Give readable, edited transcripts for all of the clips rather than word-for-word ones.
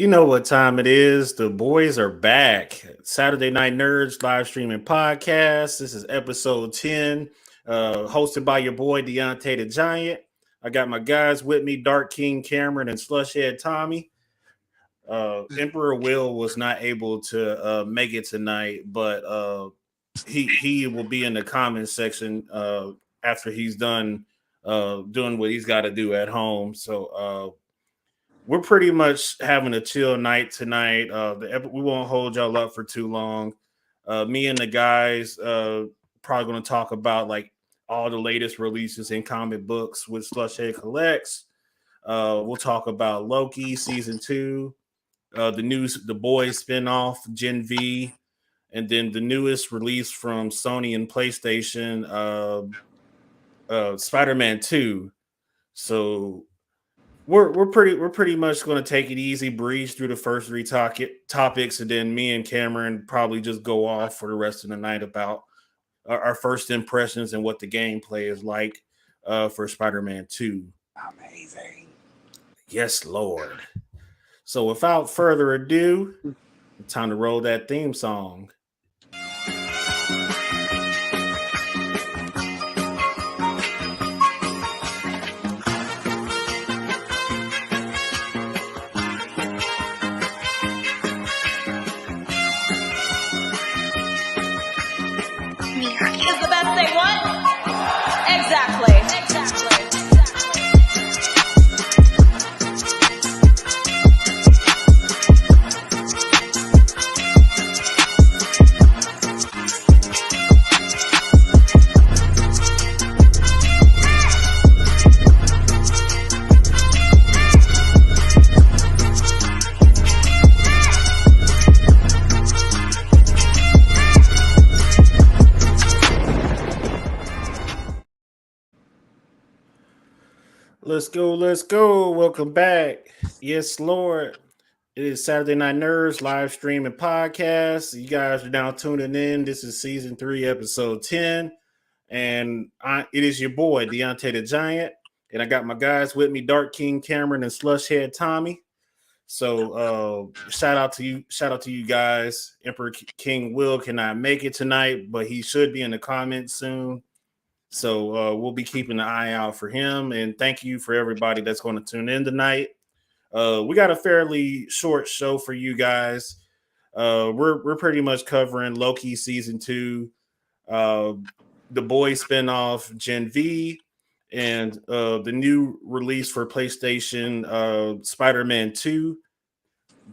You know what time it is. The boys are back. Saturday Night Nerds live streaming podcast. This is episode 10, hosted by your boy Deontay the Giant. I got my guys with me, Dark King Cameron and Slushhead Tommy. Emperor Will was not able to make it tonight, but he will be in the comments section after he's done doing what he's got to do at home. So we're pretty much having a chill night tonight. We won't hold y'all up for too long. Me and the guys probably going to talk about like all the latest releases in comic books with Slushhead Collects. We'll talk about Loki season 2, the Boys spinoff Gen V, and then the newest release from Sony and PlayStation, Spider-Man 2. So we're pretty much going to take it easy, breeze through the first three topics, and then me and Cameron probably just go off for the rest of the night about our first impressions and what the gameplay is like for Spider-Man 2. Amazing. Yes, Lord. So without further ado, time to roll that theme song. Is the best thing what? Exactly. Let's go. Welcome back. Yes, Lord. It is Saturday Night Nerds live stream and podcast. You guys are now tuning in. This is season 3, episode 10. And it is your boy, Deontay the Giant. And I got my guys with me, Dark King Cameron and Slushhead Tommy. So shout out to you guys. Emperor King Will cannot make it tonight, but he should be in the comments soon. So we'll be keeping an eye out for him. And thank you for everybody that's going to tune in tonight. We got a fairly short show for you guys. We're pretty much covering Loki season 2, the Boys spinoff Gen V, and the new release for PlayStation, Spider-Man 2.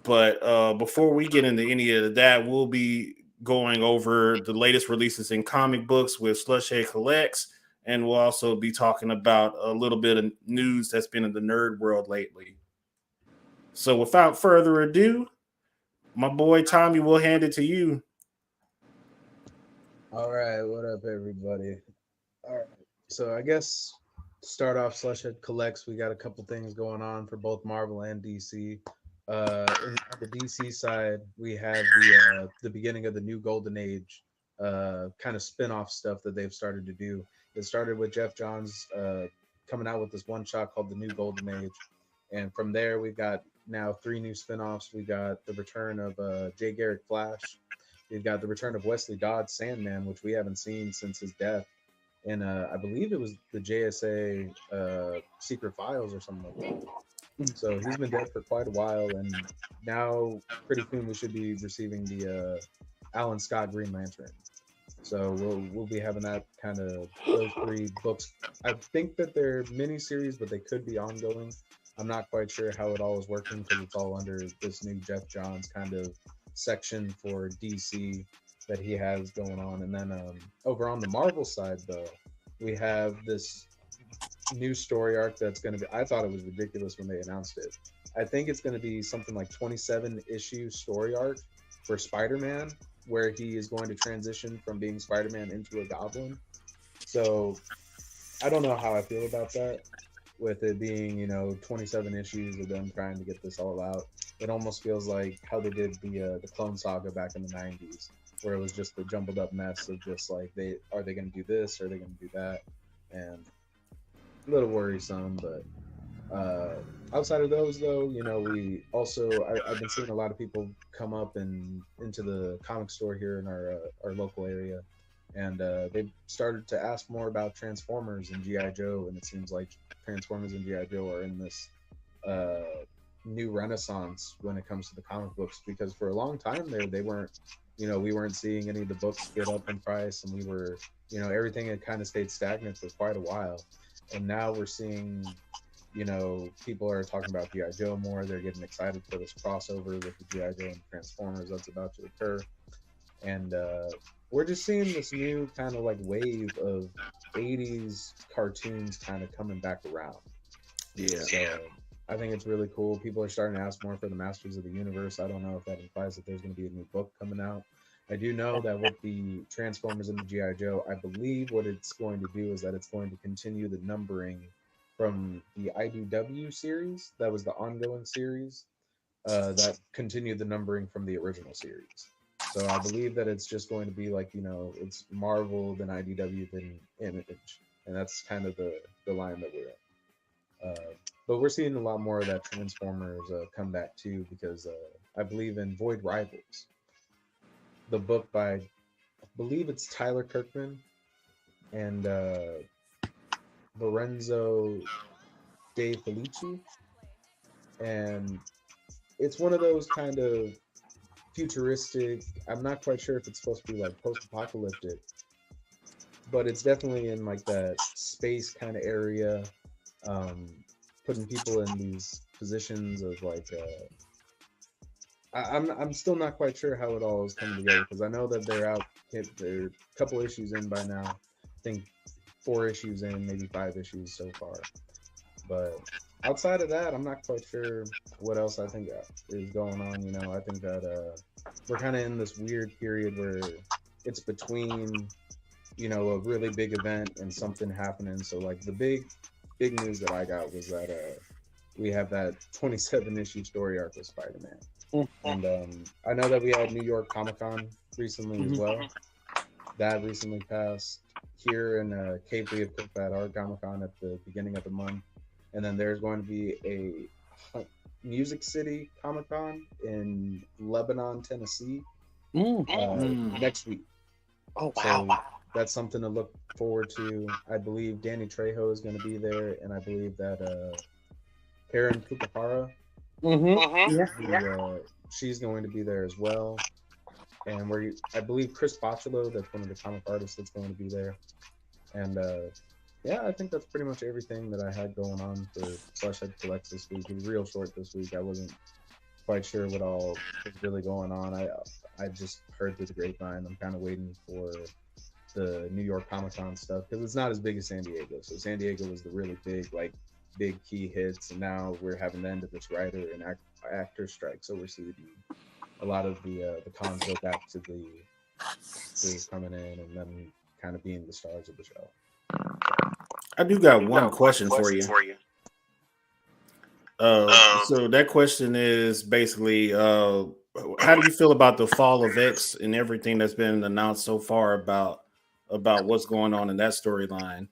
But before we get into any of that, we'll be going over the latest releases in comic books with Slushhead Collects, and we'll also be talking about a little bit of news that's been in the nerd world lately. So without further ado, my boy Tommy, will hand it to you. All right, what up, everybody? All right, so I guess to start off, Slushhead Collects. We got a couple things going on for both Marvel and DC. On the DC side, we have the beginning of the new Golden Age, kind of spin-off stuff that they've started to do. It started with Jeff Johns coming out with this one shot called the New Golden Age, and from there we've got now 3 new spin-offs. We got the return of Jay Garrick Flash. We've got the return of Wesley Dodds Sandman, which we haven't seen since his death. And I believe it was the JSA Secret Files or something like that. So he's been dead for quite a while, and now pretty soon we should be receiving the Alan Scott Green Lantern. So we'll be having that kind of those 3 books. I think that they're miniseries, but they could be ongoing. I'm not quite sure how it all is working because it's all under this new Jeff Johns kind of section for DC that he has going on. And then over on the Marvel side, though, we have this new story arc that's going to be, I thought it was ridiculous when they announced it. I think it's going to be something like 27 issue story arc for Spider-Man, where he is going to transition from being Spider-Man into a goblin. So I don't know how I feel about that, with it being 27 issues of them trying to get this all out. It almost feels like how they did the Clone Saga back in the 90s, where it was just the jumbled up mess of just like, are they going to do this, are they going to do that, and a little worrisome. But Outside of those, though, we also I've been seeing a lot of people come up and into the comic store here in our local area, and they've started to ask more about Transformers and GI Joe, and it seems like Transformers and GI Joe are in this uh, new renaissance when it comes to the comic books, because for a long time there they weren't, we weren't seeing any of the books get up in price, and we were, everything had kind of stayed stagnant for quite a while, and now we're seeing, people are talking about GI Joe more. They're getting excited for this crossover with the GI Joe and Transformers that's about to occur, and we're just seeing this new kind of like wave of 80s cartoons kind of coming back around. Yeah. So I think it's really cool. People are starting to ask more for the Masters of the Universe. I don't know if that implies that there's going to be a new book coming out. I do know that with the Transformers and the GI Joe, I believe what it's going to do is that it's going to continue the numbering from the IDW series. That was the ongoing series that continued the numbering from the original series. So I believe that it's just going to be like, it's Marvel, then IDW, then Image. And that's kind of the line that we're in. But we're seeing a lot more of that Transformers come back too, because I believe in Void Rivals, the book by, I believe it's Tyler Kirkman and Lorenzo De Felici, and it's one of those kind of futuristic. I'm not quite sure if it's supposed to be like post-apocalyptic, but it's definitely in like that space kind of area, putting people in these positions of like. I'm still not quite sure how it all is coming together, because I know that they're a couple issues in by now. I think 4 issues in, maybe 5 issues so far. But outside of that, I'm not quite sure what else I think is going on. I think that we're kind of in this weird period where it's between, a really big event and something happening. So like the big news that I got was that we have that 27 issue story arc with Spider-Man. And I know that we had New York Comic-Con recently as well. That recently passed here in Cape. We have put that Art Comic-Con at the beginning of the month. And then there's going to be a Music City Comic-Con in Lebanon, Tennessee next week. Oh, wow. So that's something to look forward to. I believe Danny Trejo is going to be there, and I believe that Karen Fukuhara, she's going to be there as well. And I believe Chris Bocciolo, that's one of the comic artists, that's going to be there. And yeah, I think that's pretty much everything that I had going on for Slushhead Collects this week. It was real short this week. I wasn't quite sure what all was really going on. I just heard through the grapevine. I'm kind of waiting for the New York Comic-Con stuff, because it's not as big as San Diego. So San Diego was the really big key hits, and now we're having the end of this writer and actor strike. So we're seeing a lot of the cons go back to the coming in and then kind of being the stars of the show. I do got one question for you. So that question is basically, how do you feel about the fall of X and everything that's been announced so far about what's going on in that storyline?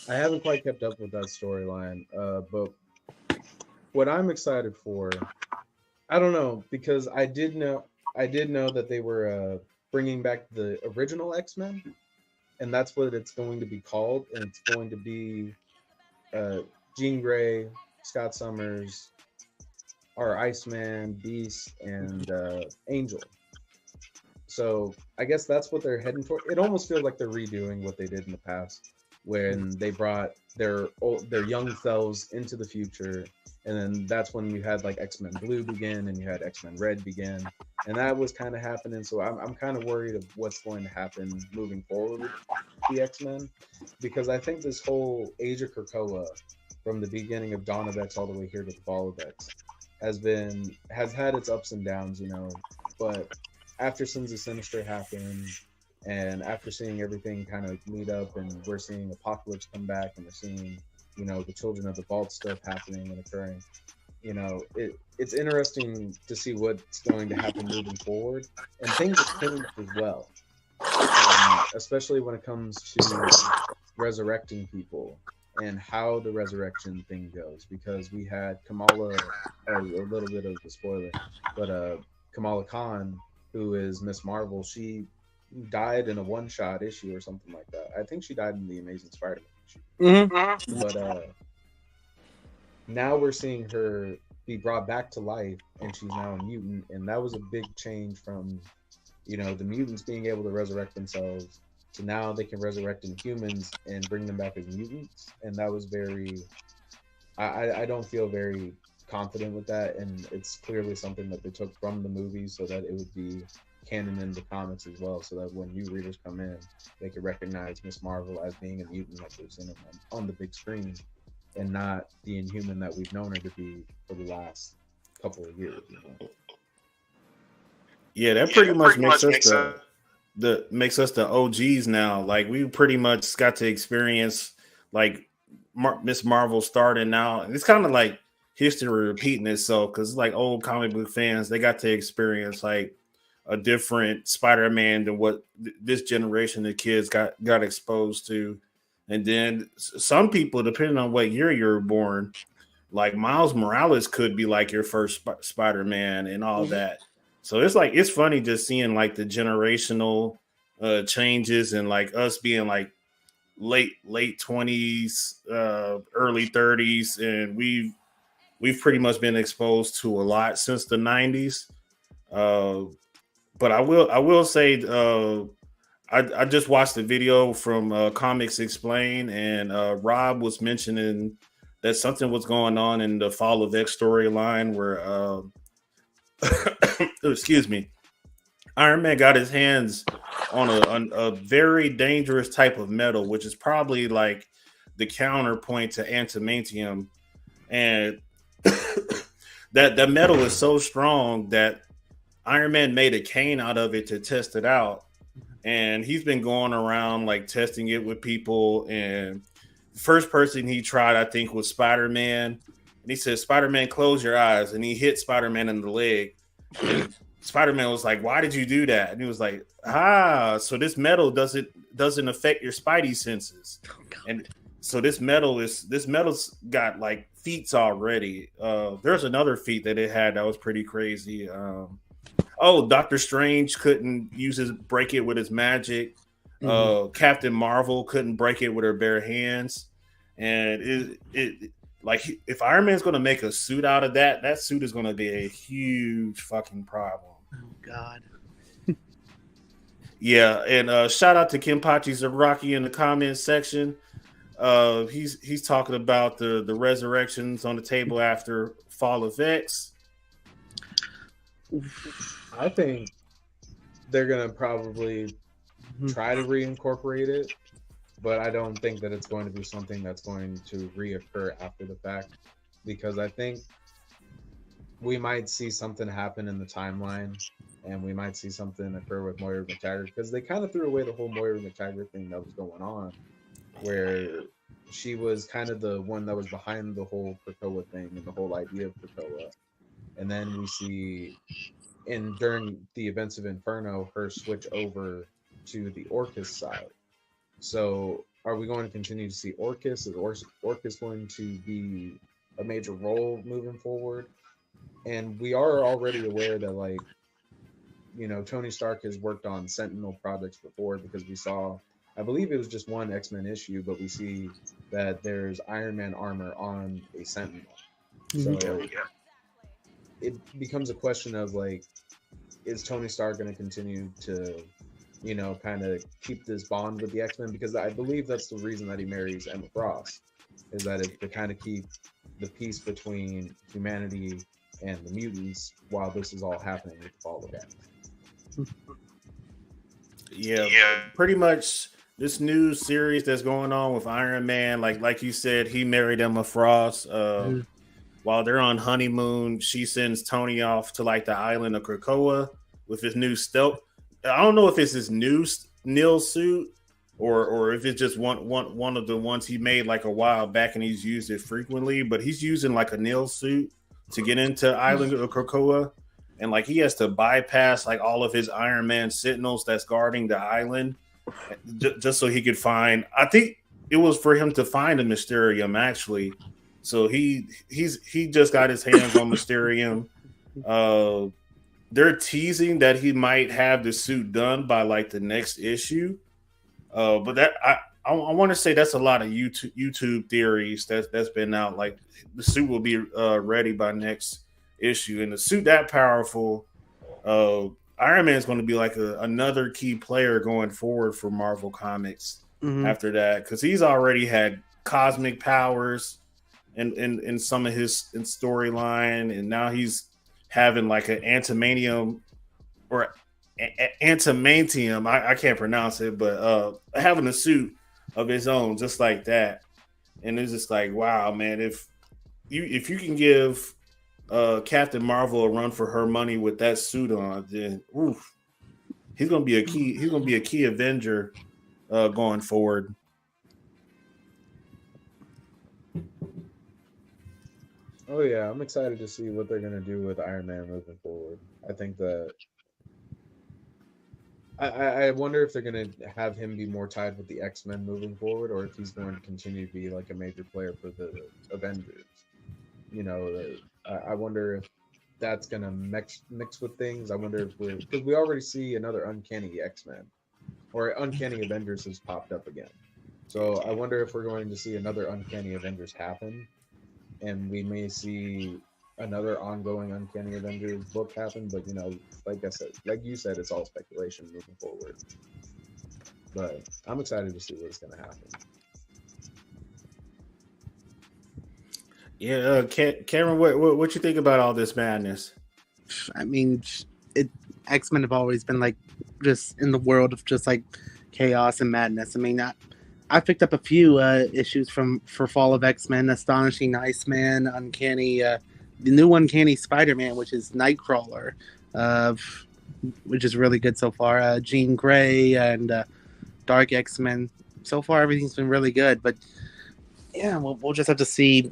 I haven't quite kept up with that storyline, but what I'm excited for, I don't know, because I did know that they were bringing back the original X-Men, and that's what it's going to be called, and it's going to be Jean Grey, Scott Summers, our Iceman, Beast, and Angel. So I guess that's what they're heading toward. It almost feels like they're redoing what they did in the past, when they brought their young selves into the future, and then that's when you had like X-Men Blue begin, and you had X-Men Red begin, and that was kind of happening. So I'm kind of worried of what's going to happen moving forward with the X-Men, because I think this whole Age of Krakoa, from the beginning of Dawn of X all the way here to the Fall of X, has had its ups and downs, but after Sins of Sinister happened, and after seeing everything kind of lead up, and we're seeing Apocalypse come back, and we're seeing, the Children of the Vault stuff happening and occurring, it's interesting to see what's going to happen moving forward. And things have changed as well, especially when it comes to resurrecting people. and how the resurrection thing goes, because we had Kamala, a little bit of a spoiler, but Kamala Khan, who is Miss Marvel, she died in a one-shot issue or something like that. I think she died in the Amazing Spider-Man issue. But now we're seeing her be brought back to life, and she's now a mutant, and that was a big change from, the mutants being able to resurrect themselves to now they can resurrect in humans and bring them back as mutants. And that was very, I don't feel very confident with that, and it's clearly something that they took from the movie so that it would be canon in the comics as well, so that when new readers come in, they could recognize Miss Marvel as being a mutant that they've seen on the big screen, and not the Inhuman that we've known her to be for the last couple of years. Yeah, that pretty much makes us the OGs now. Like, we pretty much got to experience like Miss Marvel starting now, and it's kind of like history repeating itself, because like old comic book fans, they got to experience like a different Spider-Man than what this generation of kids got exposed to. And then some people, depending on what year you're born, like Miles Morales could be like your first Spider-Man and all that. So it's funny just seeing like the generational changes, and like us being like late 20s, early 30s, and we've pretty much been exposed to a lot since the 90s. But I will say, I just watched the video from Comics Explain, and Rob was mentioning that something was going on in the Fall of X storyline where, excuse me, Iron Man got his hands on a very dangerous type of metal, which is probably like the counterpoint to antimantium, and that metal is so strong that Iron Man made a cane out of it to test it out. And he's been going around like testing it with people. And the first person he tried, I think, was Spider-Man. And he said, "Spider-Man, close your eyes." And he hit Spider-Man in the leg. And Spider-Man was like, "Why did you do that?" And he was like, so this metal doesn't affect your spidey senses. And so this metal's got like feats already. There's another feat that it had that was pretty crazy. Doctor Strange couldn't break it with his magic. Captain Marvel couldn't break it with her bare hands. And it like, if Iron Man's going to make a suit out of that suit is going to be a huge fucking problem. Oh God. Yeah, and shout out to Kenpachi Zaraki in the comments section. He's talking about the resurrections on the table after Fall of X. I think they're gonna probably try to reincorporate it, but I don't think that it's going to be something that's going to reoccur after the fact, because I think we might see something happen in the timeline, and we might see something occur with Moira McTaggart, because they kind of threw away the whole Moira McTaggart thing that was going on, where she was kind of the one that was behind the whole Krakoa thing and the whole idea of Krakoa. And then we see during the events of Inferno, her switch over to the Orcus side. So are we going to continue to see Orcus? Is Orcus going to be a major role moving forward? And we are already aware that, like, Tony Stark has worked on Sentinel projects before, because we saw, I believe it was just one X-Men issue, but we see that there's Iron Man armor on a Sentinel. So it becomes a question of, like, is Tony Stark going to continue to, kind of keep this bond with the X-Men? Because I believe that's the reason that he marries Emma Frost, is that to kind of keep the peace between humanity and the mutants while this is all happening with the Fall of X. Yeah, pretty much this new series that's going on with Iron Man, like you said, he married Emma Frost. While they're on honeymoon, she sends Tony off to like the island of Krakoa with his new stealth. I don't know if it's his new Nil suit or if it's just one of the ones he made like a while back and he's used it frequently, but he's using like a Nil suit to get into island of Krakoa. And like he has to bypass like all of his Iron Man sentinels that's guarding the island just so he could find, I think it was for him to find a Mysterium actually. So he just got his hands on Mysterium. Uh, they're teasing that he might have the suit done by like the next issue. But that I want to say that's a lot of YouTube theories that's been out. Like the suit will be ready by next issue, and the suit that powerful, uh, Iron Man is going to be like another key player going forward for Marvel Comics after that because he's already had cosmic powers in some of his storyline, and now he's having like an antimanium or antimantium. I can't pronounce it, but having a suit of his own, just like that. And it's just like, wow, man, if you can give Captain Marvel a run for her money with that suit on, then oof, he's gonna be a key. He's gonna be a key Avenger going forward. Oh yeah, I'm excited to see what they're gonna do with Iron Man moving forward. I think that I wonder if they're gonna have him be more tied with the X-Men moving forward, or if he's going to continue to be like a major player for the Avengers. You know, I wonder if that's gonna mix with things. I wonder if because we already see another Uncanny X-Men or Uncanny Avengers has popped up again. So I wonder if we're going to see another Uncanny Avengers happen, and we may see another ongoing Uncanny Avengers book happen. But like I said, like you said, it's all speculation moving forward. But I'm excited to see what's going to happen. Yeah, Cameron, what you think about all this madness? I mean, X-Men have always been like just in the world of just like chaos and madness. I mean, I picked up a few issues for Fall of X-Men, Astonishing Iceman, Uncanny, the new Uncanny Spider-Man, which is Nightcrawler, which is really good so far. Jean Grey and Dark X-Men. So far, everything's been really good, but yeah, we'll just have to see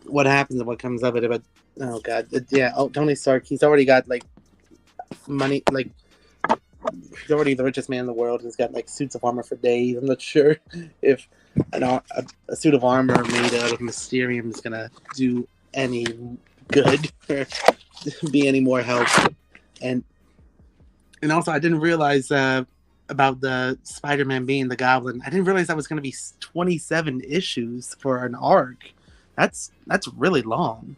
what happens and what comes of it. But oh god, yeah. Oh, Tony Stark, he's already got like money, like he's already the richest man in the world. He's got like suits of armor for days. I'm not sure if a suit of armor made out of Mysterium is gonna do any good or be any more help. And also, I didn't realize about the Spider-Man being the Goblin. I didn't realize that was going to be 27 issues for an arc. That's really long.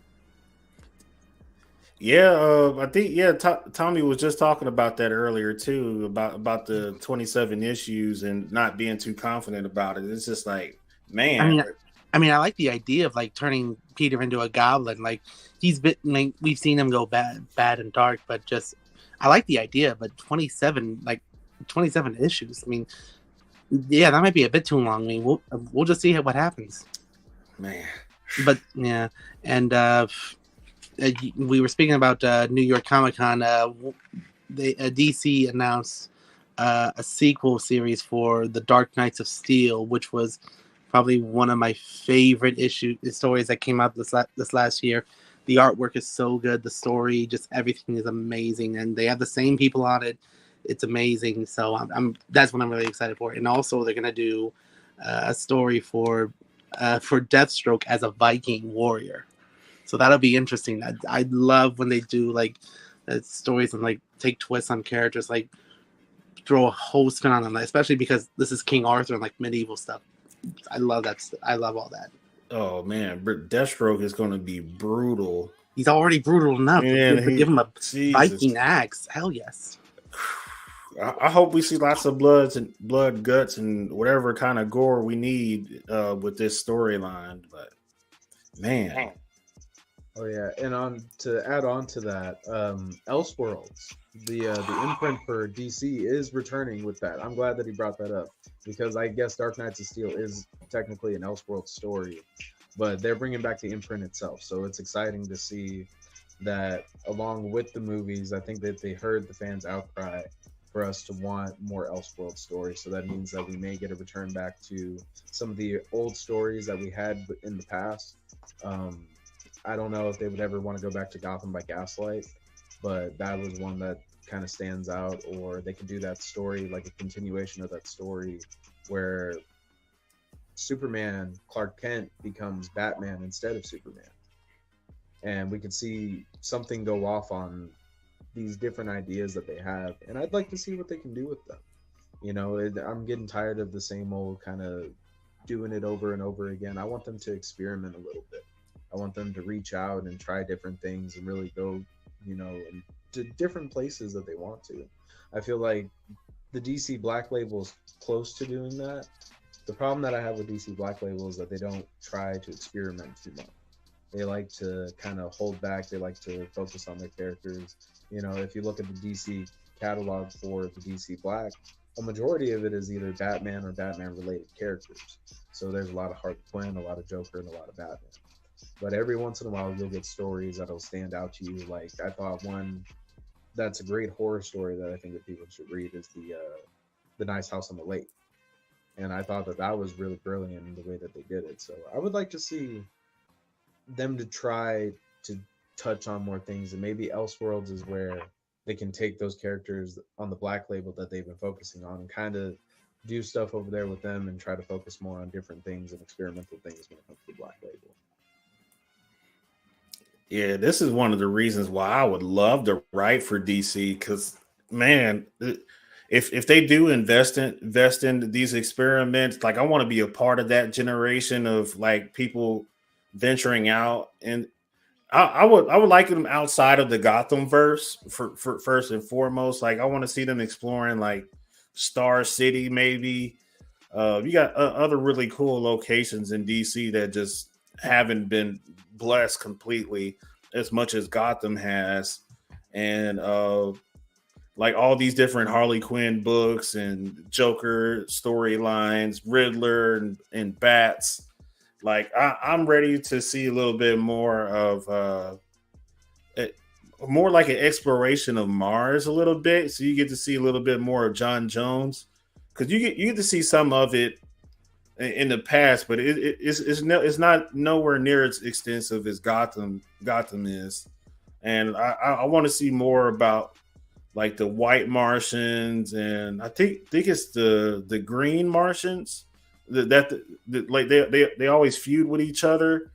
Yeah, I think Tommy was just talking about that earlier too about the 27 issues and not being too confident about it. It's just like, man. I mean, I like the idea of like turning Peter into a goblin. Like he's been, like, we've seen him go bad and dark, but just I like the idea. But 27 issues. I mean, yeah, that might be a bit too long. I mean, we'll just see what happens, man. But yeah, and we were speaking about New York Comic Con. DC announced a sequel series for The Dark Knights of Steel, which was probably one of my favorite stories that came out this last year. The artwork is so good, the story, just everything is amazing, and they have the same people on it. It's amazing. So that's what I'm really excited for. And also, they're gonna do a story for Deathstroke as a Viking warrior. So that'll be interesting. I love when they do like stories and like take twists on characters, like throw a whole spin on them, especially because this is King Arthur and like medieval stuff. I love that. I love all that. Oh man, Deathstroke is going to be brutal. He's already brutal enough. Man, give him a Viking axe. Hell yes. I hope we see lots of blood, guts, and whatever kind of gore we need with this storyline. But man. Oh yeah, and to add on to that, Elseworlds, the imprint for DC is returning with that. I'm glad that he brought that up because I guess Dark Knights of Steel is technically an Elseworlds story, but they're bringing back the imprint itself. So it's exciting to see that along with the movies. I think that they heard the fans' outcry for us to want more Elseworlds stories. So that means that we may get a return back to some of the old stories that we had in the past. I don't know if they would ever want to go back to Gotham by Gaslight, but that was one that kind of stands out. Or they could do that story like a continuation of that story where Superman, Clark Kent becomes Batman instead of Superman. And we could see something go off on these different ideas that they have. And I'd like to see what they can do with them. You know, I'm getting tired of the same old kind of doing it over and over again. I want them to experiment a little bit. I want them to reach out and try different things and really go, you know, to different places that they want to. I feel like the DC Black Label is close to doing that. The problem that I have with DC Black Label is that they don't try to experiment too much. They like to kind of hold back. They like to focus on their characters. You know, if you look at the DC catalog for the DC Black, a majority of it is either Batman or Batman-related characters. So there's a lot of Harley Quinn, a lot of Joker, and a lot of Batman. But every once in a while, you'll get stories that'll stand out to you. Like, I thought one that's a great horror story that I think that people should read is the Nice House on the Lake. And I thought that was really brilliant in the way that they did it. So I would like to see them to try to touch on more things, and maybe Elseworlds is where they can take those characters on the Black Label that they've been focusing on and kind of do stuff over there with them and try to focus more on different things and experimental things when it comes to the Black Label. Yeah, this is one of the reasons why I would love to write for DC, because, man, if they do invest in these experiments, like, I want to be a part of that generation of, like, people venturing out. And I would like them outside of the Gotham verse for first and foremost. Like, I want to see them exploring, like, Star City, maybe. You got other really cool locations in DC that just haven't been blessed completely as much as Gotham has. And like, all these different Harley Quinn books and Joker storylines, Riddler and Bats. Like, I'm ready to see a little bit more of more like an exploration of Mars a little bit. So you get to see a little bit more of John Jones, because you get to see some of it in the past, but it's not nowhere near as extensive as Gotham is. And I want to see more about, like, the white Martians, and I think it's the green Martians that like they always feud with each other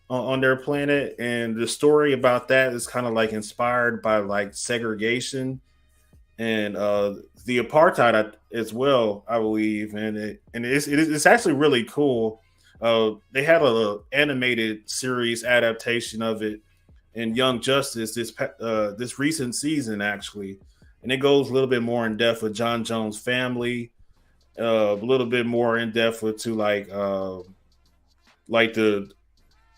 on their planet. And the story about that is kind of like inspired by, like, segregation and the apartheid as well, I believe. And it's actually really cool. They had a animated series adaptation of it in Young Justice this recent season, actually, and it goes a little bit more in depth with John Jones' family, a little bit more in depth with the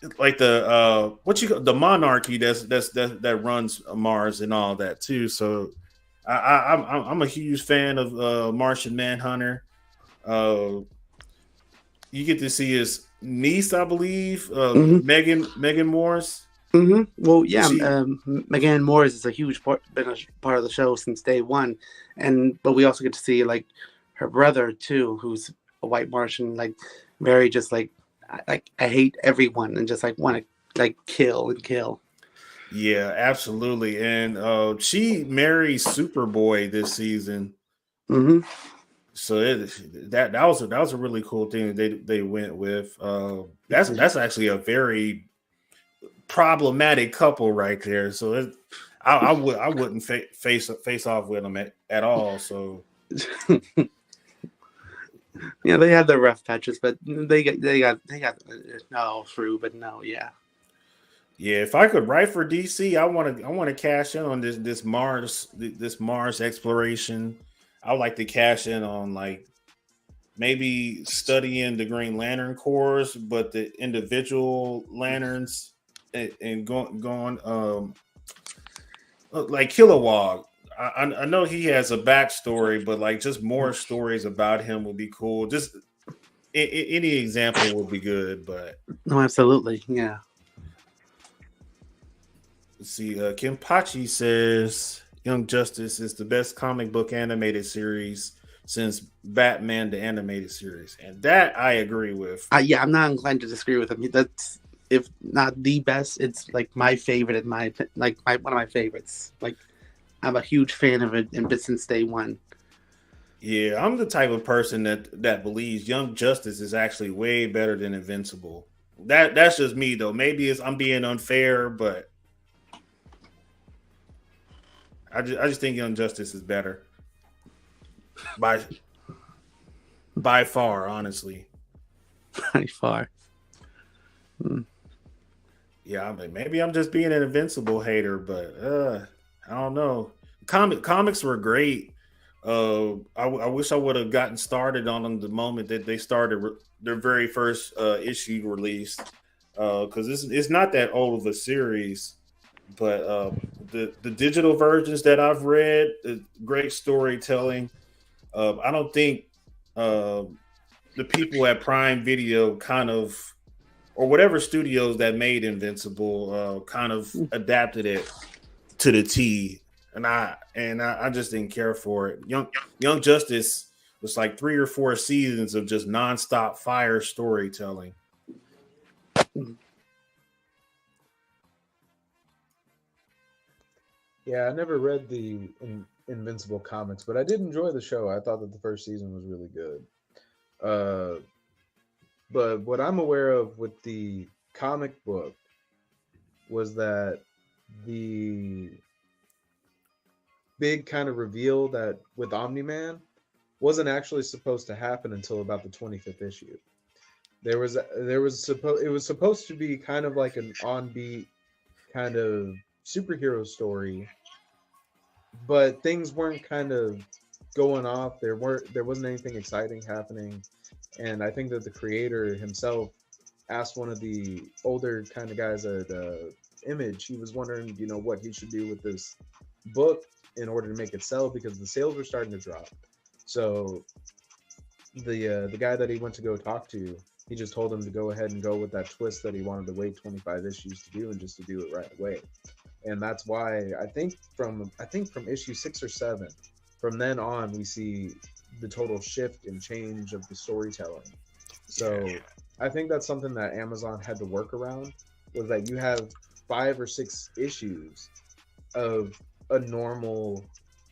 the monarchy that runs Mars and all that too. So I'm a huge fan of Martian Manhunter. You get to see his niece, I believe, Megan Morris. Mm-hmm. Well, yeah, Megan Morris is a huge been a part of the show since day one, but we also get to see, like, her brother too, who's a white Martian, like, very just like I hate everyone and just, like, want to, like, kill. Yeah, absolutely. And she marries Superboy this season. Mm-hmm. So that was a really cool thing they went with. That's actually a very problematic couple right there. So I wouldn't face off with them at all. So yeah, they had their rough patches, but they got all through. But no, yeah. Yeah, if I could write for DC, I want to cash in on this Mars exploration. I would like to cash in on, like, maybe studying the Green Lantern Corps, but the individual lanterns, and going like Kilowog. I know he has a backstory, but, like, just more stories about him would be cool. Just any example would be good. But no, absolutely, yeah. Let's see, Kim Pachi says Young Justice is the best comic book animated series since Batman the Animated Series, and that I agree with. Yeah, I'm not inclined to disagree with him. That's, if not the best, it's, like, my favorite, one of my favorites. Like, I'm a huge fan of it, and since day one. Yeah, I'm the type of person that believes Young Justice is actually way better than Invincible. That's just me though. Maybe I'm being unfair, but I just think Young Justice is better by by far, honestly. Pretty far. Yeah, I mean, maybe I'm just being an Invincible hater, but I don't know. Comics were great. I wish I would have gotten started on them the moment that they started their very first issue release, because it's not that old of a series, but the digital versions that I've read, great storytelling. I don't think uh, the people at Prime Video kind of or whatever studios that made Invincible kind of adapted it to the T, and I just didn't care for it. Young Justice was like 3 or 4 seasons of just nonstop fire storytelling. Yeah, I never read the Invincible comics, but I did enjoy the show. I thought that the first season was really good. Uh, but what I'm aware of with the comic book was that the big kind of reveal that with Omni Man wasn't actually supposed to happen until about the 25th issue. It was supposed to be kind of like an on beat kind of superhero story, but things weren't kind of going off. There wasn't anything exciting happening, and I think that the creator himself asked one of the older kind of guys at Image. He was wondering, what he should do with this book in order to make it sell because the sales were starting to drop. So the guy that he went to go talk to, he just told him to go ahead and go with that twist that he wanted to wait 25 issues to do and just to do it right away. And that's why I think from issue 6 or 7, from then on we see the total shift and change of the storytelling. So I think that's something that Amazon had to work around, was that you have 5 or 6 issues of a normal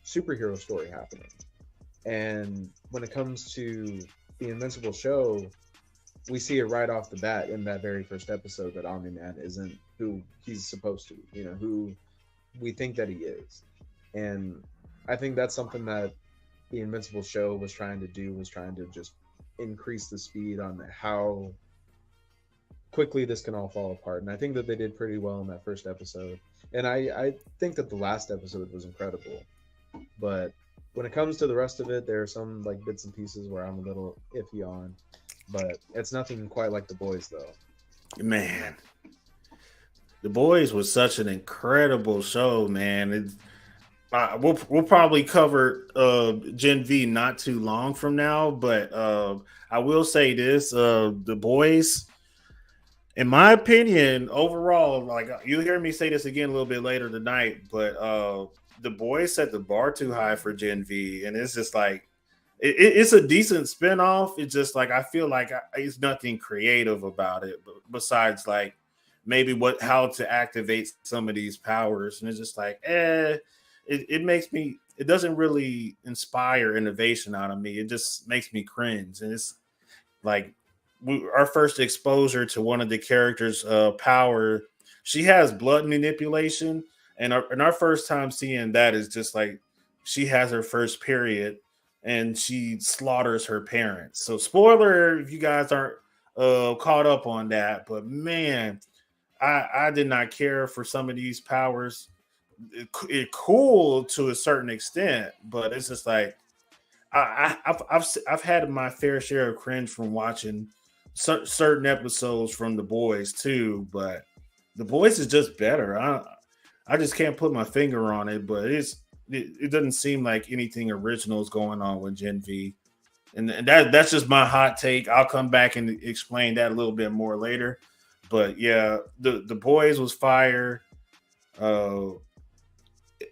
superhero story happening. And when it comes to the Invincible show, we see it right off the bat in that very first episode that Omni Man isn't who he's supposed to, who we think that he is. And I think that's something that the Invincible show was trying to do, was trying to just increase the speed on how quickly this can all fall apart. And I think that they did pretty well in that first episode. And I think that the last episode was incredible. But when it comes to the rest of it, there are some like bits and pieces where I'm a little iffy on. But it's nothing quite like The Boys, though. Man, The Boys was such an incredible show, man. We'll probably cover Gen V not too long from now, but I will say this: The Boys, in my opinion, overall, like you'll hear me say this again a little bit later tonight, but The Boys set the bar too high for Gen V, and it's just like it's a decent spinoff. It's just like I feel like it's nothing creative about it, besides like maybe how to activate some of these powers, and it's just like it makes me. It doesn't really inspire innovation out of me. It just makes me cringe, and it's like our first exposure to one of the characters' power. She has blood manipulation, and our first time seeing that is just like she has her first period and she slaughters her parents. So, spoiler if you guys aren't caught up on that, but man, I did not care for some of these powers. It cool to a certain extent, but it's just like I've had my fair share of cringe from watching certain episodes from The Boys too, but The Boys is just better. I just can't put my finger on it, but it doesn't seem like anything original is going on with Gen V, and that's just my hot take. I'll come back and explain that a little bit more later. But yeah, the Boys was fire.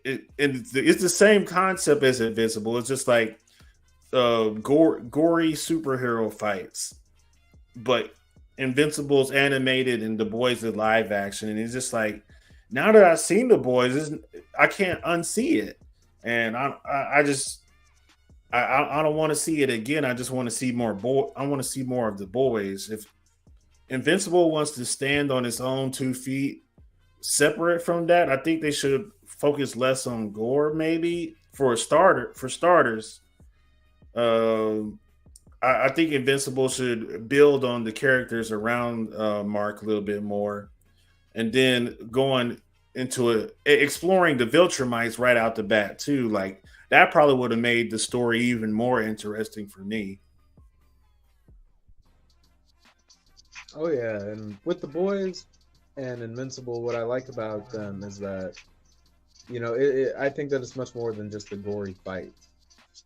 It's the same concept as Invincible. It's just like gory superhero fights, but Invincible's animated and The Boys is live action, and it's just like now that I've seen The Boys, I can't unsee it, and I just I don't want to see it again. I just want to see more I want to see more of the boys. If Invincible wants to stand on its own 2 feet, separate from that, I think they should focus less on gore. Maybe for a starter, for starters, um, I think Invincible should build on the characters around Mark a little bit more, and then going into exploring the Viltrumites right out the bat too. Like that probably would have made the story even more interesting for me. Oh yeah, and with the boys and Invincible, what I like about them is that I think that it's much more than just a gory fight.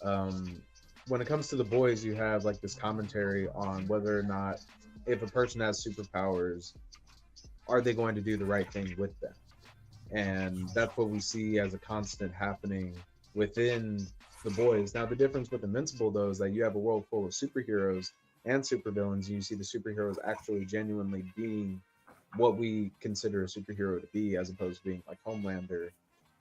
Um, when it comes to the boys, you have like this commentary on whether or not if a person has superpowers, are they going to do the right thing with them? And that's what we see as a constant happening within the boys. Now, the difference with Invincible, though, is that you have a world full of superheroes and supervillains, and you see the superheroes actually genuinely being what we consider a superhero to be, as opposed to being like Homelander,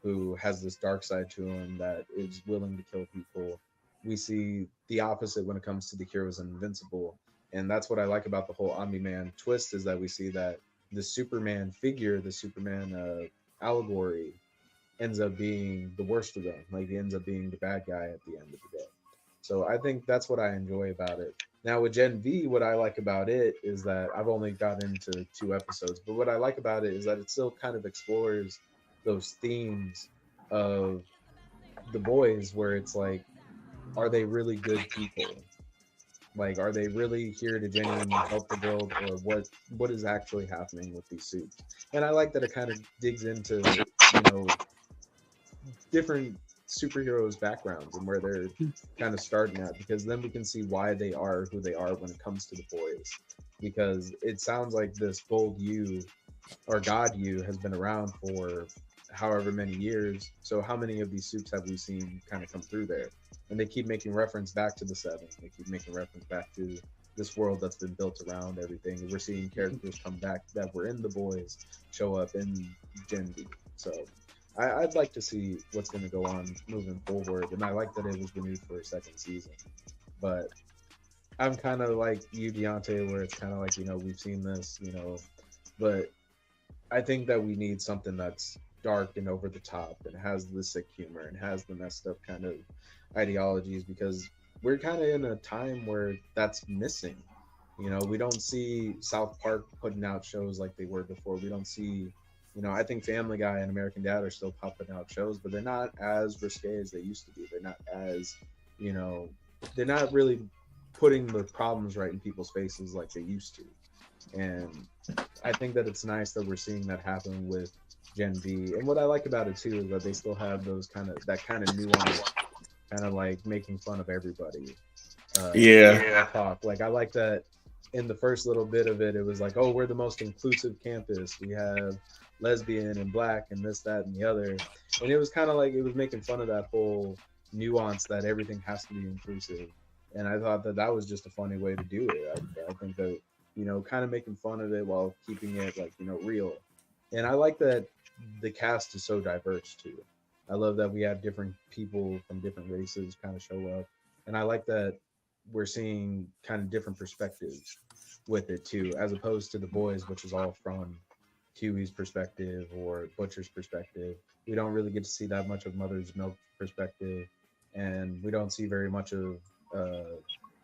who has this dark side to him that is willing to kill people. We see the opposite when it comes to the heroes in Invincible. And that's what I like about the whole Omni-Man twist, is that we see that the Superman figure, the Superman allegory, ends up being the worst of them. Like he ends up being the bad guy at the end of the day. So I think that's what I enjoy about it. Now with Gen V, what I like about it is that I've only got into 2 episodes, but what I like about it is that it still kind of explores those themes of the boys, where it's like, are they really good people? Like, are they really here to genuinely help the world, or what is actually happening with these suits? And I like that it kind of digs into different superheroes' backgrounds and where they're kind of starting at, because then we can see why they are who they are when it comes to the boys. Because it sounds like this gold U or God U has been around for however many years. So how many of these suits have we seen kind of come through there? And they keep making reference back to the Seven. They keep making reference back to this world that's been built around everything. And we're seeing characters come back that were in the boys show up in Gen V. So I'd like to see what's going to go on moving forward. And I like that it was renewed for a second season. But I'm kind of like you, Deontay, where it's kind of like, we've seen this, but I think that we need something that's dark and over the top and has the sick humor and has the messed up kind of ideologies, because we're kind of in a time where that's missing. We don't see South Park putting out shows like they were before. We don't see, I think Family Guy and American Dad are still popping out shows, but they're not as risque as they used to be. They're not as, they're not really putting the problems right in people's faces like they used to. And I think that it's nice that we're seeing that happen with Gen V. And what I like about it too is that they still have that kind of nuance, kind of like making fun of everybody. Talk. Like I like that in the first little bit of it, it was like, oh, we're the most inclusive campus. We have lesbian and black and this, that, and the other. And it was kind of like it was making fun of that whole nuance that everything has to be inclusive. And I thought that was just a funny way to do it. I think that, kind of making fun of it while keeping it like, real. And I like that the cast is so diverse too. I love that we have different people from different races kind of show up. And I like that we're seeing kind of different perspectives with it too, as opposed to the boys, which is all from Huey's perspective or Butcher's perspective. We don't really get to see that much of Mother's Milk perspective, and we don't see very much of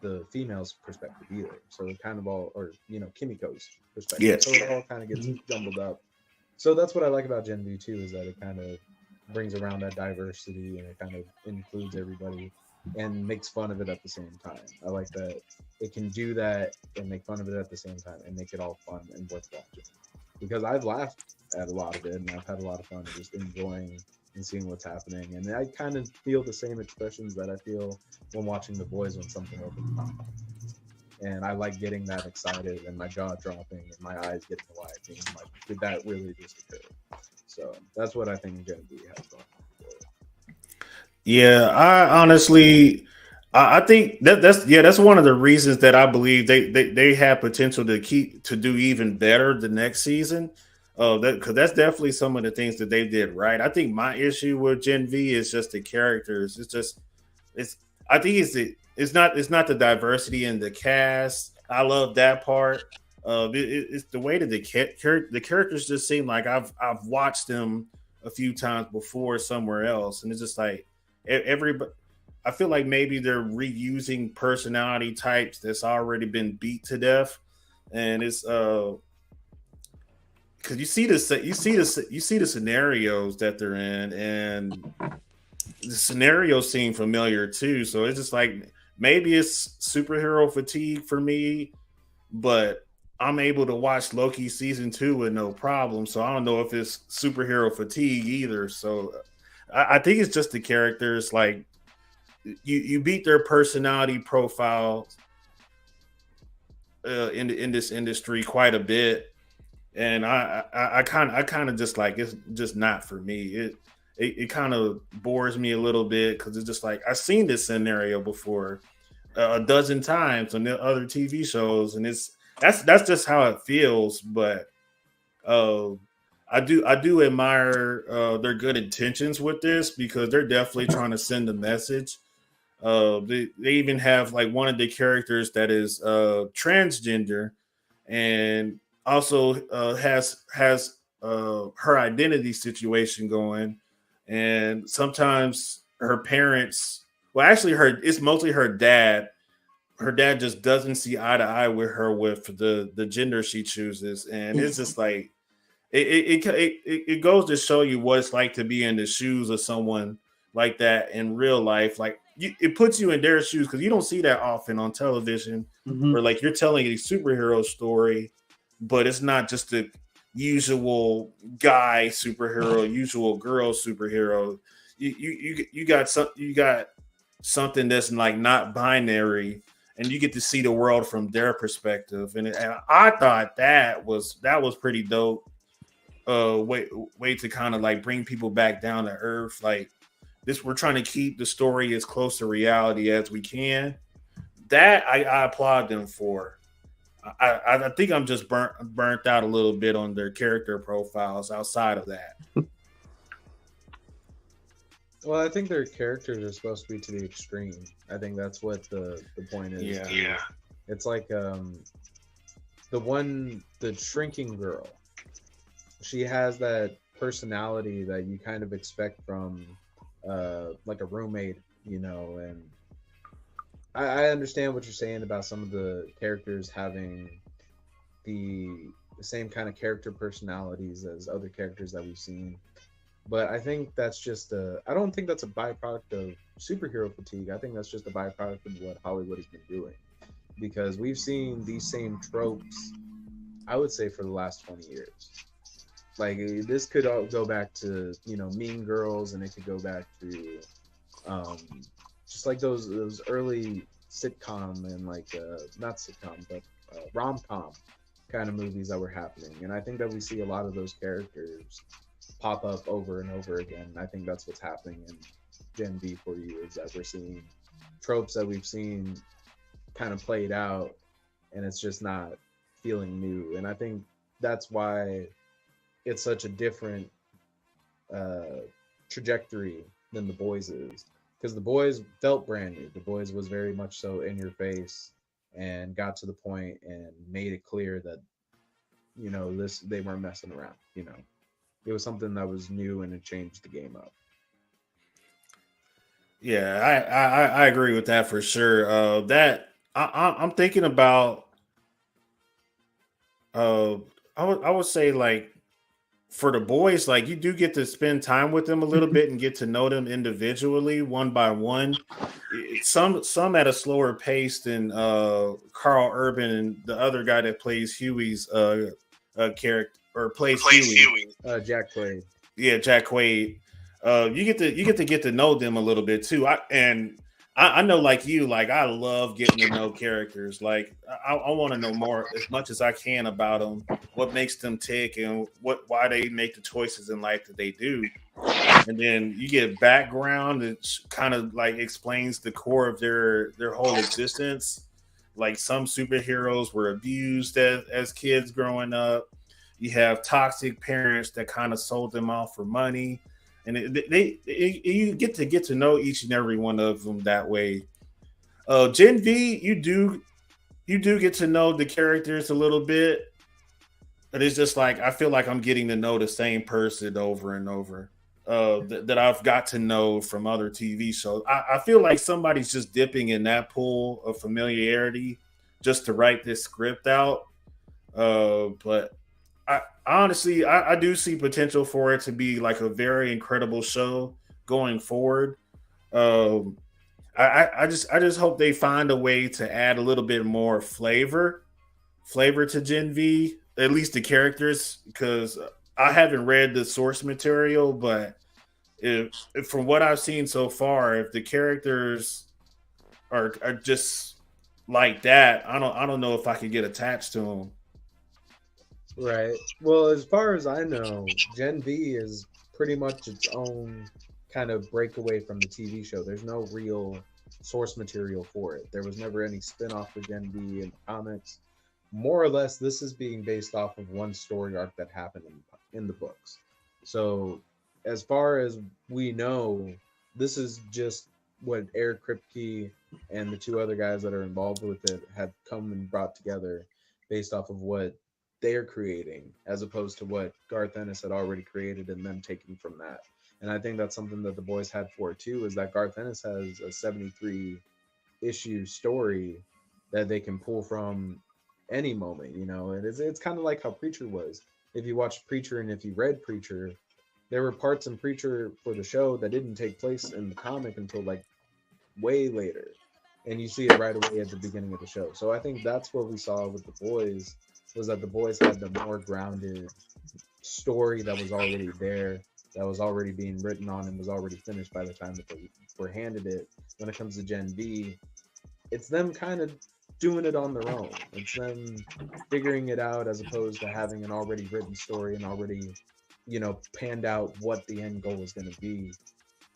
the female's perspective either. So it kind of all, or Kimiko's perspective. Yes. So it all kind of gets jumbled up. So that's what I like about Gen V too, is that it kind of brings around that diversity and it kind of includes everybody and makes fun of it at the same time. I like that it can do that and make fun of it at the same time and make it all fun and worth watching. Because I've laughed at a lot of it and I've had a lot of fun just enjoying and seeing what's happening. And I kind of feel the same expressions that I feel when watching The Boys when something opens up. And I like getting that excited and my jaw dropping and my eyes getting wide. Being like, did that really just occur? So that's what I think Gen V has going on. Yeah, I honestly, I think that's one of the reasons that I believe they have potential to do even better the next season. Because that's definitely some of the things that they did right. I think my issue with Gen V is just the characters. It's I think it's not the diversity in the cast. I love that part. It's the way that the characters just seem like I've watched them a few times before somewhere else, and it's just like everybody. I feel like maybe they're reusing personality types that's already been beat to death, and it's because you see the scenarios that they're in, and the scenarios seem familiar too. So it's just like maybe it's superhero fatigue for me, but I'm able to watch Loki season 2 with no problem. So I don't know if it's superhero fatigue either. So I think it's just the characters. Like you beat their personality profile in this industry quite a bit, and I kind of just like it's just not for me. It kind of bores me a little bit because it's just like I've seen this scenario before a dozen times on the other TV shows, and that's just how it feels. But uh, I do admire their good intentions with this because they're definitely trying to send a message. They even have like one of the characters that is transgender and also has her identity situation going, and sometimes her parents. Well, actually, it's mostly her dad. Her dad just doesn't see eye to eye with her with the gender she chooses, and it's just like it goes to show you what it's like to be in the shoes of someone like that in real life. Like it puts you in their shoes because you don't see that often on television, where like you're telling a superhero story, but it's not just the usual guy superhero, usual girl superhero. You got something that's like not binary, and you get to see the world from their perspective. And I thought that was pretty dope. Way to kind of like bring people back down to earth. Like this, we're trying to keep the story as close to reality as we can. That I applaud them for. I think I'm just burnt out a little bit on their character profiles outside of that. Well, I think their characters are supposed to be to the extreme. I think that's what the point is. Yeah. It's like the shrinking girl. She has that personality that you kind of expect from like a roommate, you know, and I understand what you're saying about some of the characters having the same kind of character personalities as other characters that we've seen. But I think that's just I don't think that's a byproduct of superhero fatigue. I think that's just a byproduct of what Hollywood has been doing. Because we've seen these same tropes, I would say, for the last 20 years. Like, this could all go back to, you know, Mean Girls, and it could go back to just like those early sitcom and like, not sitcom, but rom-com kind of movies that were happening. And I think that we see a lot of those characters pop up over and over again. I think that's what's happening in Gen V for you, is that we're seeing tropes that we've seen kind of played out, and it's just not feeling new. And I think that's why it's such a different trajectory than The Boys is, because The Boys felt brand new. The Boys was very much so in your face and got to the point and made it clear that, you know, they weren't messing around. You know, it was something that was new and it changed the game up. Yeah, I agree with that for sure. That I'm thinking about. I would say, like, for The Boys, like, you do get to spend time with them a little bit and get to know them individually, one by one. Some at a slower pace than Carl Urban and the other guy that plays Huey's character, or plays Huey. Jack Quaid. Yeah, Jack Quaid. You get to know them a little bit too. I know, like you, like, I love getting to know characters. Like, I want to know more as much as I can about them, what makes them tick, and why they make the choices in life that they do. And then you get background that kind of like explains the core of their whole existence. Like, some superheroes were abused as kids growing up. You have toxic parents that kind of sold them off for money. And you get to know each and every one of them that way. Gen V, you do get to know the characters a little bit, but it's just like I feel like I'm getting to know the same person over and over. That I've got to know from other TV shows. I feel like somebody's just dipping in that pool of familiarity just to write this script out. But I honestly, I do see potential for it to be like a very incredible show going forward. Um, I just hope they find a way to add a little bit more flavor to Gen V, at least the characters, because I haven't read the source material, but if from what I've seen so far, if the characters are just like that, I don't know if I could get attached to them. Right. Well, as far as I know, Gen V is pretty much its own kind of breakaway from the TV show. There's no real source material for it. There was never any spin-off for Gen V in the comics. More or less, this is being based off of one story arc that happened in the books. So, as far as we know, this is just what Eric Kripke and the two other guys that are involved with it had come and brought together based off of what they're creating, as opposed to what Garth Ennis had already created and them taking from that. And I think that's something that the boys had for it too, is that Garth Ennis has a 73 issue story that they can pull from any moment, and it's kind of like how Preacher was. If you watched Preacher and if you read Preacher, there were parts in Preacher for the show that didn't take place in the comic until like way later, and you see it right away at the beginning of the show. So I think that's what we saw with the boys, was that the boys had the more grounded story that was already there, that was already being written on and was already finished by the time that they were handed it. When it comes to Gen V, it's them kind of doing it on their own. It's them figuring it out, as opposed to having an already written story and already, panned out what the end goal is going to be.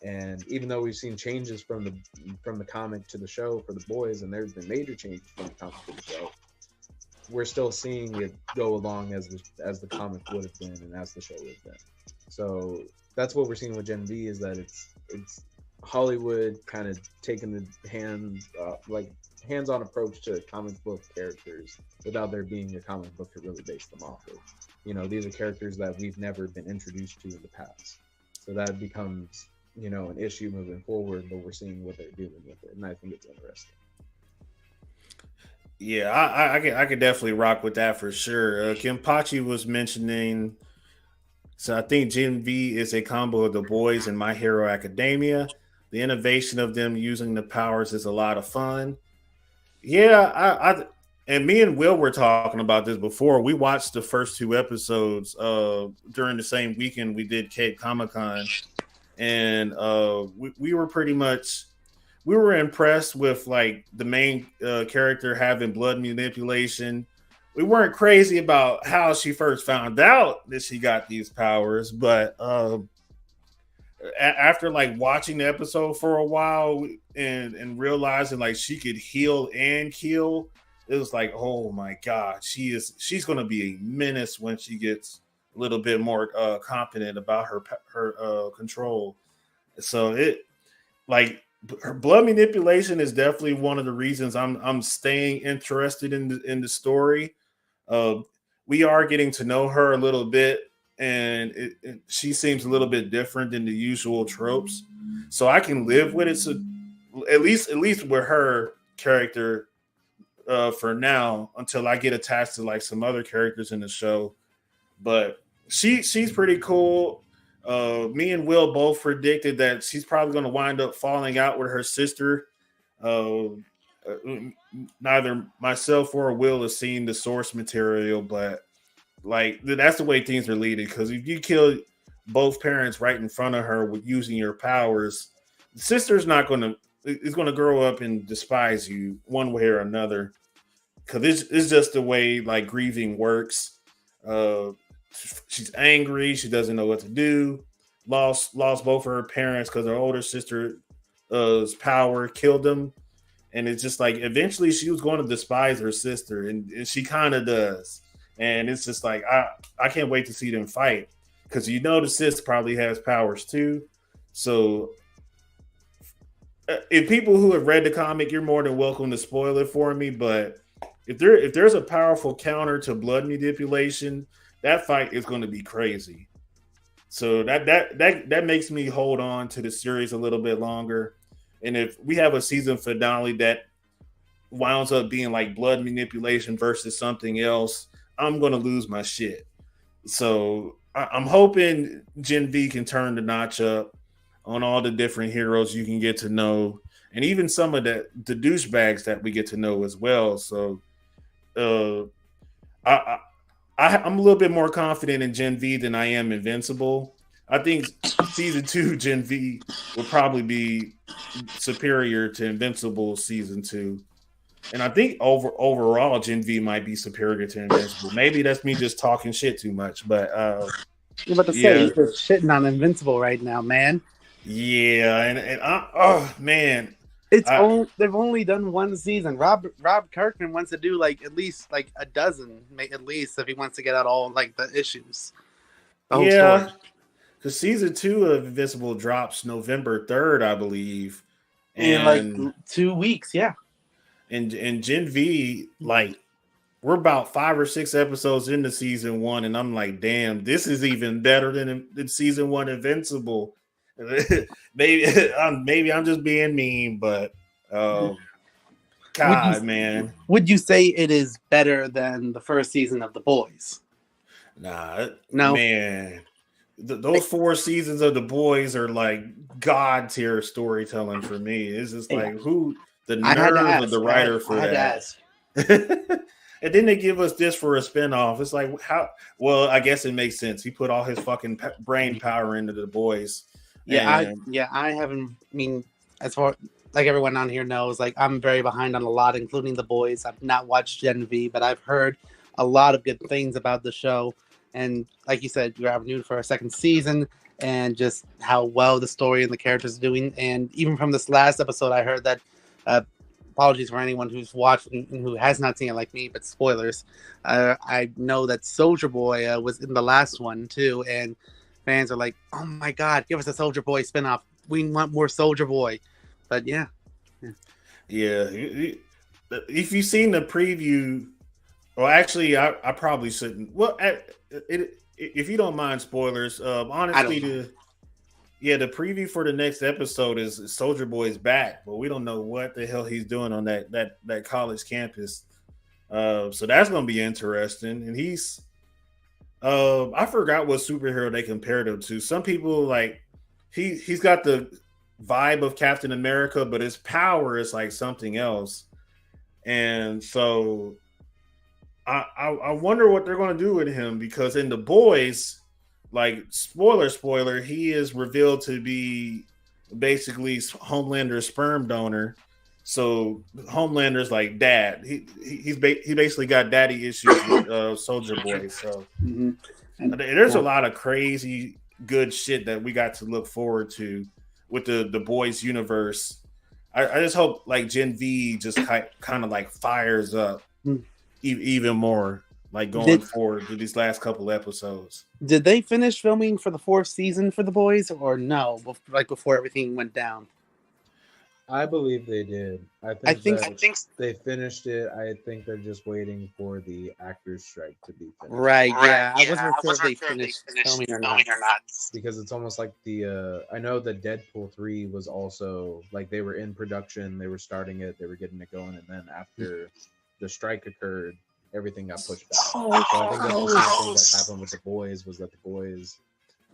And even though we've seen changes from the comic to the show for the boys, and there's been major changes from the comic to the show, we're still seeing it go along as the comic would have been and as the show would have been. So that's what we're seeing with Gen V, is that it's Hollywood kind of taking the hands-on approach to comic book characters without there being a comic book to really base them off of. These are characters that we've never been introduced to in the past. So that becomes, an issue moving forward, but we're seeing what they're doing with it, and I think it's interesting. Yeah, I could definitely rock with that for sure. Kim Pachi was mentioning, so I think Gen V is a combo of the boys and My Hero Academia. The innovation of them using the powers is a lot of fun. Yeah, I and me and Will were talking about this before. We watched the first two episodes during the same weekend we did Cape Comic Con, and we were pretty much, we were impressed with like the main character having blood manipulation. We weren't crazy about how she first found out that she got these powers, but after like watching the episode for a while and realizing like she could heal and kill, it was like, oh my god, she's going to be a menace when she gets a little bit more confident about her control. So it, like, her blood manipulation is definitely one of the reasons I'm staying interested in the story. Uh, we are getting to know her a little bit, and she seems a little bit different than the usual tropes. So I can live with it. So at least with her character for now, until I get attached to like some other characters in the show. But she's pretty cool. Me and Will both predicted that she's probably going to wind up falling out with her sister. Neither myself or Will has seen the source material, but like that's the way things are leading. Because if you kill both parents right in front of her with using your powers, the sister's not going to, is going to grow up and despise you one way or another. Because it's just the way like grieving works. She's angry. She doesn't know what to do. Lost both of her parents because her older sister's power killed them. And it's just like eventually she was going to despise her sister, and she kind of does. And it's just like I can't wait to see them fight, because the sis probably has powers too. So if people who have read the comic, you're more than welcome to spoil it for me. But if there's a powerful counter to blood manipulation, that fight is going to be crazy. So that makes me hold on to the series a little bit longer. And if we have a season finale that winds up being like blood manipulation versus something else, I'm going to lose my shit. So I'm hoping Gen V can turn the notch up on all the different heroes you can get to know, and even some of the douchebags that we get to know as well. So uh, I'm a little bit more confident in Gen V than I am Invincible. I think season 2 Gen V will probably be superior to Invincible season 2. And I think overall Gen V might be superior to Invincible. Maybe that's me just talking shit too much, but You're about to say you're just shitting on Invincible right now, man. Yeah, and oh man, they've only done one season. Rob Kirkman wants to do like at least like a dozen, at least if he wants to get out all like the issues. Yeah, because season 2 of Invincible drops November 3rd, I believe, in like 2 weeks. Yeah, and Gen V, like, we're about 5 or 6 episodes into season 1, and I'm like, damn, this is even better than season 1 Invincible. maybe I'm just being mean, but God, man. Would you say it is better than the first season of The Boys? Nah, no, man. Those 4 seasons of The Boys are like God tier storytelling for me. It's just like who the nerve of the writer for that. And then they give us this for a spinoff. It's like, how? Well, I guess it makes sense. He put all his fucking brain power into The Boys. I haven't. I mean, as far like everyone on here knows, like I'm very behind on a lot, including The Boys. I've not watched Gen V, but I've heard a lot of good things about the show. And like you said, you're renewed for a second season, and just how well the story and the characters are doing. And even from this last episode, I heard that. Apologies for anyone who's watched and who has not seen it like me, but spoilers. I know that Soldier Boy was in the last one too, and fans are like, "Oh my god, give us a Soldier Boy spinoff. We want more Soldier Boy." But yeah. If you've seen the preview, well, actually, I probably shouldn't. Well, if you don't mind spoilers, honestly, the preview for the next episode is Soldier Boy's back, but we don't know what the hell he's doing on that college campus. So that's going to be interesting. And he's, I forgot what superhero they compared him to. Some people like he's got the vibe of Captain America, but his power is like something else. And so I wonder what they're going to do with him, because in The Boys, like, spoiler, he is revealed to be basically Homelander's sperm donor. So Homelander's like dad. He basically got daddy issues with Soldier Boy. So there's a lot of crazy good shit that we got to look forward to with the Boys universe. I just hope like Gen V just kind of like fires up even more, like going forward to these last couple episodes. Did they finish filming for the 4th season for The Boys, or no? Like before everything went down? I believe they did. I think they finished it. I think they're just waiting for the actors' strike to be finished. Right. Yeah. I wasn't sure if they finished filming or not. Because it's almost like I know that Deadpool 3 was also like they were in production, they were starting it, they were getting it going, and then after the strike occurred, everything got pushed back. So I think that's the same thing that happened with The Boys, was that The Boys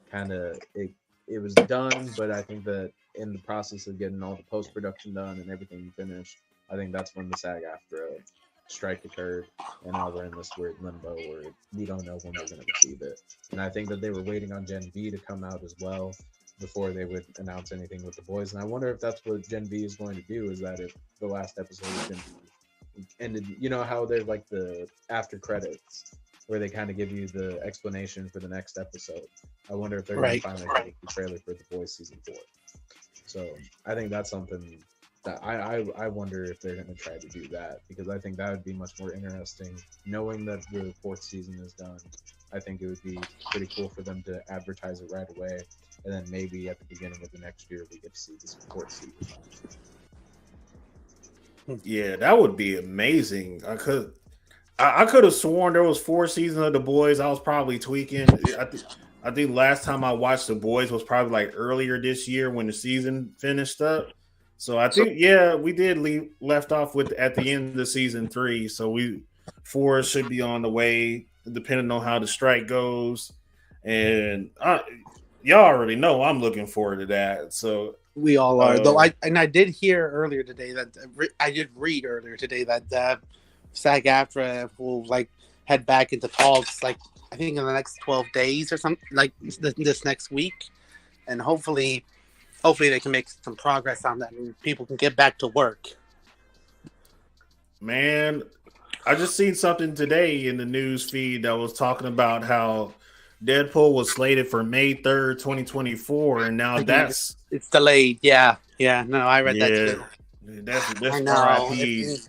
kind of it was done, but I think that in the process of getting all the post-production done and everything finished, I think that's when the SAG-AFTRA strike occurred, and now we're in this weird limbo where we don't know when we're going to receive it. And I think that they were waiting on Gen V to come out as well before they would announce anything with The Boys. And I wonder if that's what Gen V is going to do, is that if the last episode is going to be ended, you know how there's like the after credits where they kind of give you the explanation for the next episode. I wonder if they're going to finally make the trailer for The Boys season 4. So I think that's something I wonder if they're going to try to do that, because I think that would be much more interesting. Knowing that the fourth season is done, I think it would be pretty cool for them to advertise it right away, and then maybe at the beginning of the next year we get to see this fourth season. Yeah, that would be amazing. I could have sworn there was 4 seasons of The Boys. I was probably tweaking. I think last time I watched The Boys was probably like earlier this year when the season finished up. So I think we did left off with at the end of season 3. So 4 should be on the way, depending on how the strike goes. And y'all already know I'm looking forward to that. So we all are. Though I did hear earlier today that I did read earlier today that SAG-AFTRA will like head back into talks like I think in the next 12 days or something, like this next week, and hopefully they can make some progress on that and people can get back to work. Man, I just seen something today in the news feed that was talking about how Deadpool was slated for May 3rd, 2024, and now it's delayed. Yeah. No, I read that too. That's I know. RIP.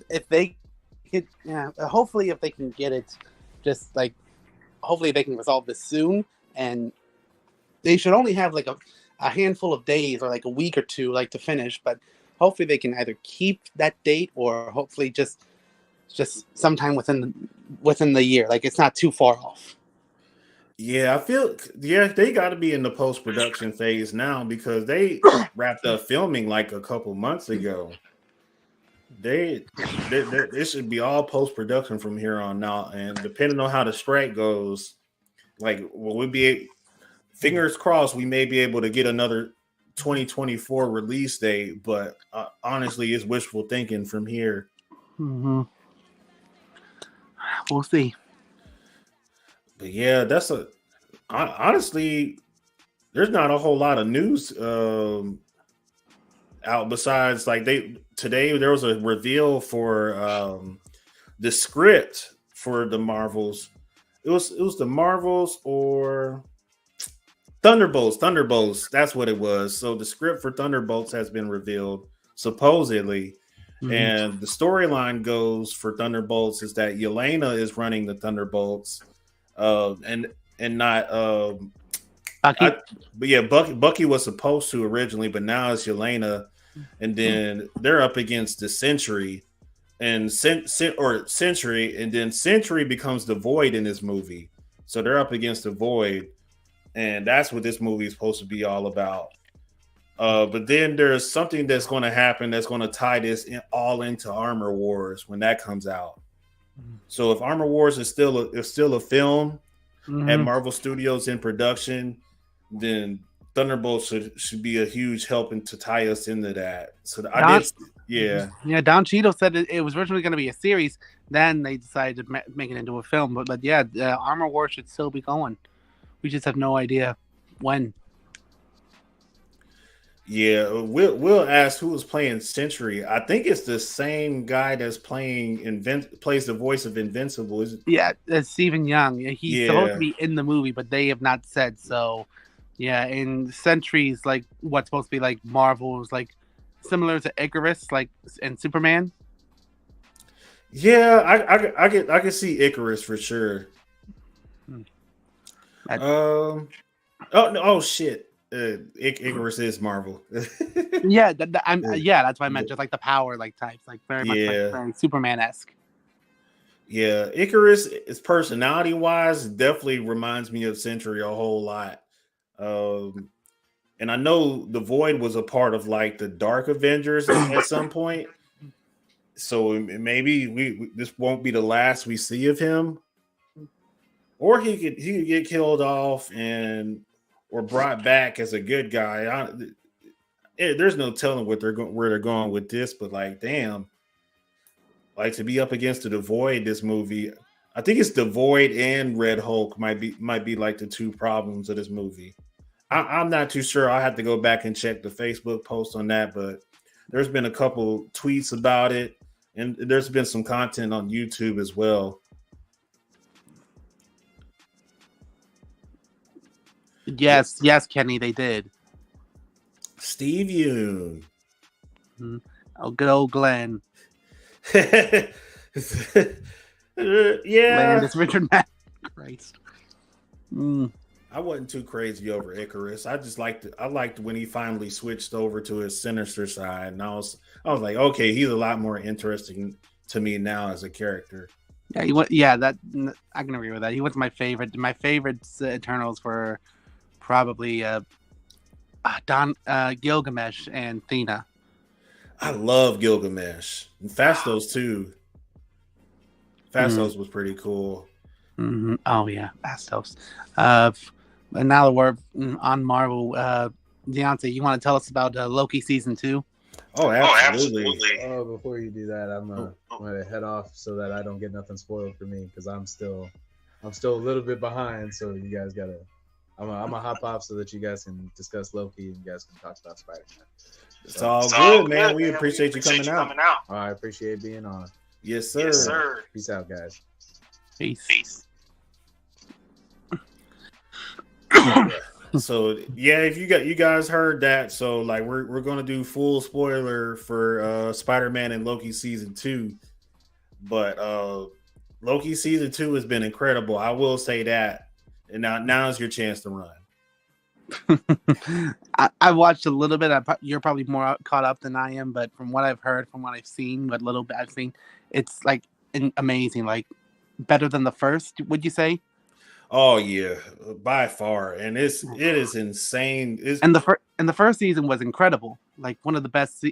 If they could, hopefully if they can get it, just like hopefully they can resolve this soon, and they should only have like a handful of days or like a week or two like to finish, but hopefully they can either keep that date or hopefully just sometime within the year, like it's not too far off. Yeah, I feel they got to be in the post-production phase now because they wrapped up filming like a couple months ago. They should be all post-production from here on out, and depending on how the strike goes, like we'll be fingers crossed we may be able to get another 2024 release date, but honestly it's wishful thinking from here. Mm-hmm. We'll see. But yeah, honestly, there's not a whole lot of news out besides like today there was a reveal for the script for the Marvels. It was the Marvels or Thunderbolts. That's what it was. So the script for Thunderbolts has been revealed supposedly. Mm-hmm. And the storyline goes for Thunderbolts is that Yelena is running the Thunderbolts, and not Bucky. Bucky was supposed to originally, but now it's Yelena, and then they're up against the Sentry, and Sentry, and then Sentry becomes the Void in this movie, so they're up against the Void, and that's what this movie is supposed to be all about. But then there's something that's going to happen that's going to tie this all into Armor Wars when that comes out. So if Armor Wars is still a film at Marvel Studios in production, then Thunderbolts should be a huge help to tie us into that. So Don Cheadle said it was originally going to be a series. Then they decided to make it into a film. But Armor Wars should still be going. We just have no idea when. Yeah, we'll ask who was playing Sentry. I think it's the same guy that's plays the voice of Invincible. That's Stephen Young. He's supposed to be in the movie, but they have not said so. Yeah, and Sentry's like what's supposed to be like Marvel's like similar to Icarus, like and Superman. Yeah, I can see Icarus for sure. Oh shit. Icarus is Marvel. That's what I meant. Just like the power like types, like very much like very Superman-esque. Yeah, Icarus, his personality wise, definitely reminds me of Sentry a whole lot. And I know the Void was a part of like the Dark Avengers at some point, so maybe this won't be the last we see of him, or he could get killed off or brought back as a good guy. There's no telling where they're going with this, but like, damn, like to be up against the Void this movie. I think it's the Void and Red Hulk might be like the two problems of this movie. I'm not too sure. I'll have to go back and check the Facebook post on that, but there's been a couple tweets about it, and there's been some content on YouTube as well. Yes, Kenny, they did. Steve Yoon. Oh, good old Glenn. Yeah. Landis Richard Matt. Christ. I wasn't too crazy over Icarus. I liked when he finally switched over to his sinister side, and I was like, okay, he's a lot more interesting to me now as a character. Yeah, that I can agree with that. He was my favorite. My favorite Eternals were probably Gilgamesh and Thena. I love Gilgamesh and Fastos too. Fastos was pretty cool. Mm-hmm. Oh yeah, Fastos. And now that we're on Marvel, Deontay, you want to tell us about Loki season 2? Oh, absolutely. Oh, before you do that, I'm gonna head off so that I don't get nothing spoiled for me because I'm still a little bit behind. So you guys gotta, I'm gonna hop off so that you guys can discuss Loki and you guys can talk about Spider-Man. It's all good, man. We appreciate you coming out. I appreciate being on. Yes, sir. Peace out, guys. Peace. So yeah, if you guys heard that, so like we're gonna do full spoiler for Spider-Man and Loki season 2, but Loki season 2 has been incredible. I will say that, and now's your chance to run. I watched a little bit. You're probably more caught up than I am, but from what I've heard, from what I've seen, what little bit I've seen, it's like amazing, like better than the first. Would you say? Oh yeah, by far, and it is insane. And the first season was incredible, like one of the best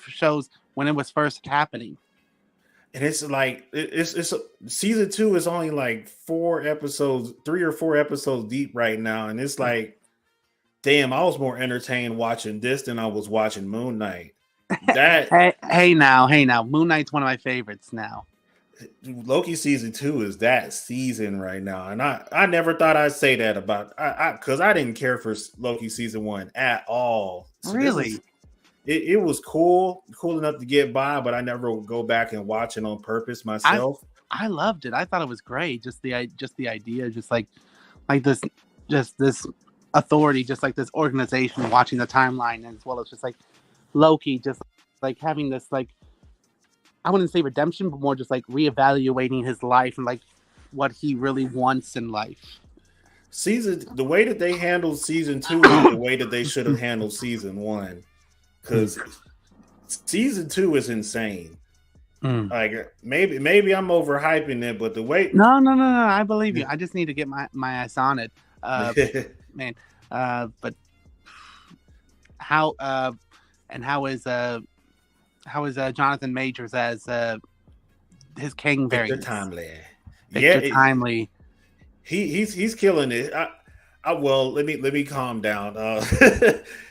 shows when it was first happening. And it's like it's season 2 is only like 3 or 4 episodes deep right now, and it's like, damn, I was more entertained watching this than I was watching Moon Knight. That hey now, Moon Knight's one of my favorites now. Loki season 2 is that season right now, and I never thought I'd say that about because I didn't care for Loki season 1 at all. So really, it was cool enough to get by, but I never would go back and watch it on purpose myself. I loved it. I thought it was great. Just the idea, just like this authority, just like this organization watching the timeline, as well as just like Loki, just like having this like, I wouldn't say redemption, but more just like reevaluating his life and like what he really wants in life. The way that they handled season 2 is the way that they should have handled season 1, because season 2 is insane. Like maybe I'm overhyping it, but the way no, I believe you. I just need to get my eyes on it, man. But how is Jonathan Majors as his King variant? Victor Timely. He's killing it. Well, let me calm down.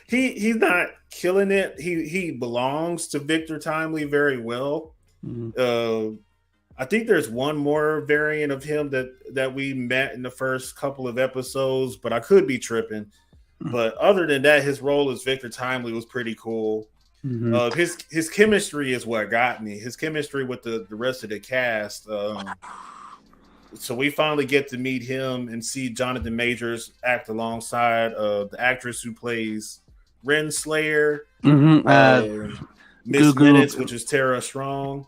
He's not killing it. He belongs to Victor Timely very well. I think there's one more variant of him that we met in the first couple of episodes, but I could be tripping. But other than that, his role as Victor Timely was pretty cool. His chemistry is what got me. His chemistry with the rest of the cast. So we finally get to meet him and see Jonathan Majors act alongside the actress who plays Renslayer, Miss Minutes, which is Tara Strong.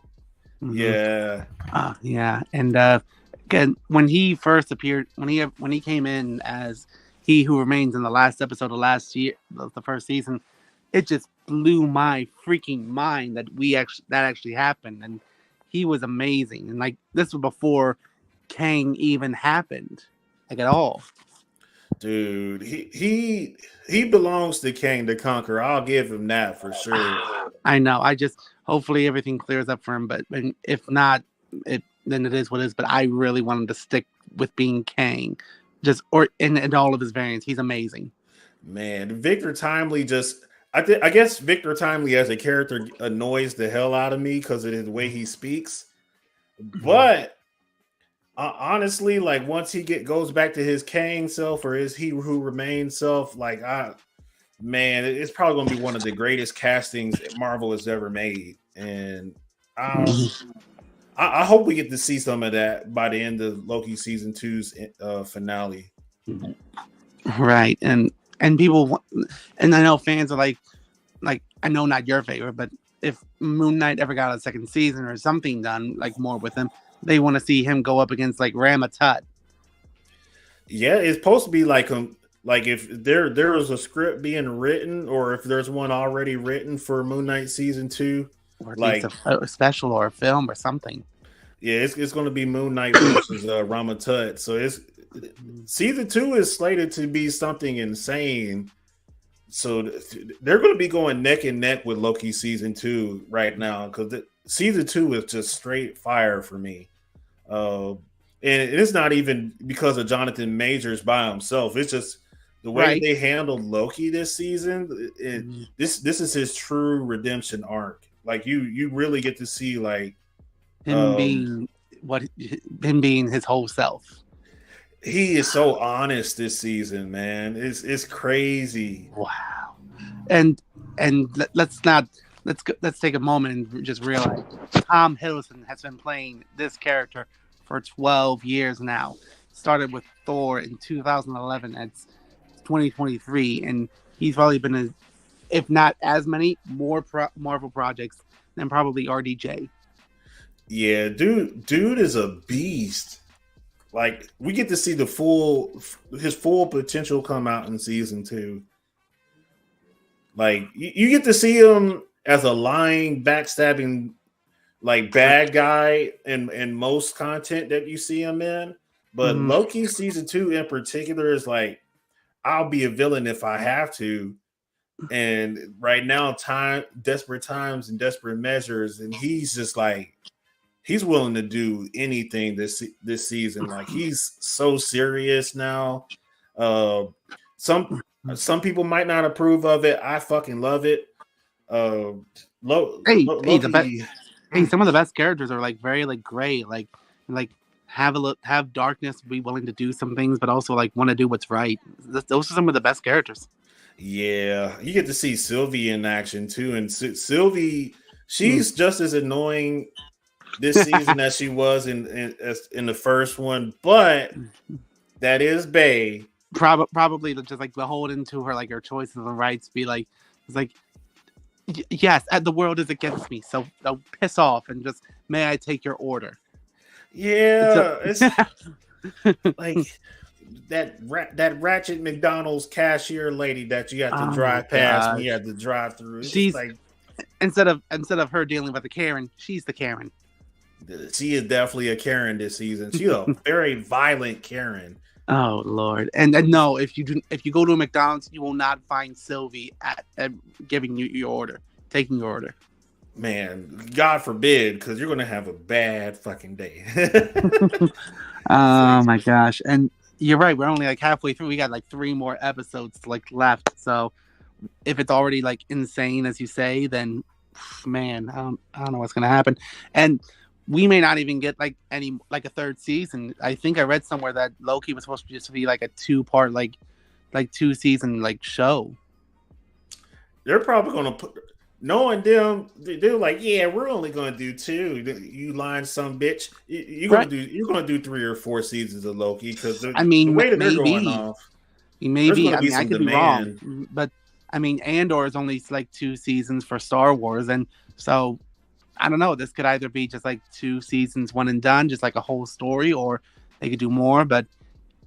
Yeah, and again, when he first appeared, when he came in as He Who Remains in the last episode of last year, the first season, it just blew my freaking mind that that actually happened, and he was amazing. And like, this was before Kang even happened, like, at all. Dude, he belongs to Kang the Conqueror. I'll give him that for sure. I know. I just hopefully everything clears up for him, but if not, then it is what it is. But I really want him to stick with being Kang, in all of his variants. He's amazing. Man, Victor Timely I guess Victor Timely as a character annoys the hell out of me because of the way he speaks. But honestly, like, once he goes back to his Kang self or his He Who Remains self, like, it's probably going to be one of the greatest castings Marvel has ever made. And I hope we get to see some of that by the end of Loki season 2's finale. Right. And people, and I know fans are like, I know not your favorite, but if Moon Knight ever got a second season or something done, like more with him, they want to see him go up against like Ramatut. Yeah, it's supposed to be like if there was a script being written, or if there's one already written for Moon Knight season 2, Or at like least a special or a film or something. yeah, it's going to be Moon Knight versus Ramatut. So it's season 2 is slated to be something insane. So they're going to be going neck and neck with Loki season 2 right now, because season 2 is just straight fire for me. And it's not even because of Jonathan Majors by himself. It's just the way they handled Loki this season. This is his true redemption arc. Like you really get to see like him being his whole self. He is so honest this season, man. It's crazy. Wow. And let's take a moment and just realize Tom Hiddleston has been playing this character for 12 years now. Started with Thor in 2011. It's 2023, and he's probably been if not as many more Marvel projects than probably RDJ. Yeah, dude is a beast. Like, we get to see his full potential come out in season 2. Like, you get to see him as a lying, backstabbing, like, bad guy in most content that you see him in. But Loki season 2 in particular is like, I'll be a villain if I have to. And right now, desperate times and desperate measures, and he's just like, he's willing to do anything this season. Like, he's so serious now. Some people might not approve of it. I fucking love it. Hey, some of the best characters are like very like gray, like have darkness, be willing to do some things, but also like want to do what's right. Those are some of the best characters. Yeah, you get to see Sylvie in action too, and Sylvie, she's just as annoying this season as she was in the first one, but that is Bae. Probably just like beholden to her, like her choices and rights. Be like, it's like, yes, the world is against me, so piss off and just may I take your order. Yeah, it's like that ratchet McDonald's cashier lady that you have to drive past when you have to drive through. She's like, instead of her dealing with the Karen, she's the Karen. She is definitely a Karen this season. She's a very violent Karen. Oh Lord! And no, if you go to a McDonald's, you will not find Sylvie at giving you your order, taking your order. Man, God forbid, because you're gonna have a bad fucking day. Oh my gosh! And you're right. We're only like halfway through. We got like 3 more episodes like left. So if it's already like insane as you say, then man, I don't know what's gonna happen. And we may not even get like a 3rd season. I think I read somewhere that Loki was supposed to just be like a 2-part, like 2-season like show. They're probably gonna put, knowing them, they're like, yeah, we're only gonna do 2. You lying some bitch. You're gonna do 3 or 4 seasons of Loki, because the way that they're going off. Maybe I could be wrong, but I mean, Andor is only like 2 seasons for Star Wars, and so. I don't know. This could either be just like 2 seasons, 1 and done, just like a whole story, or they could do more. But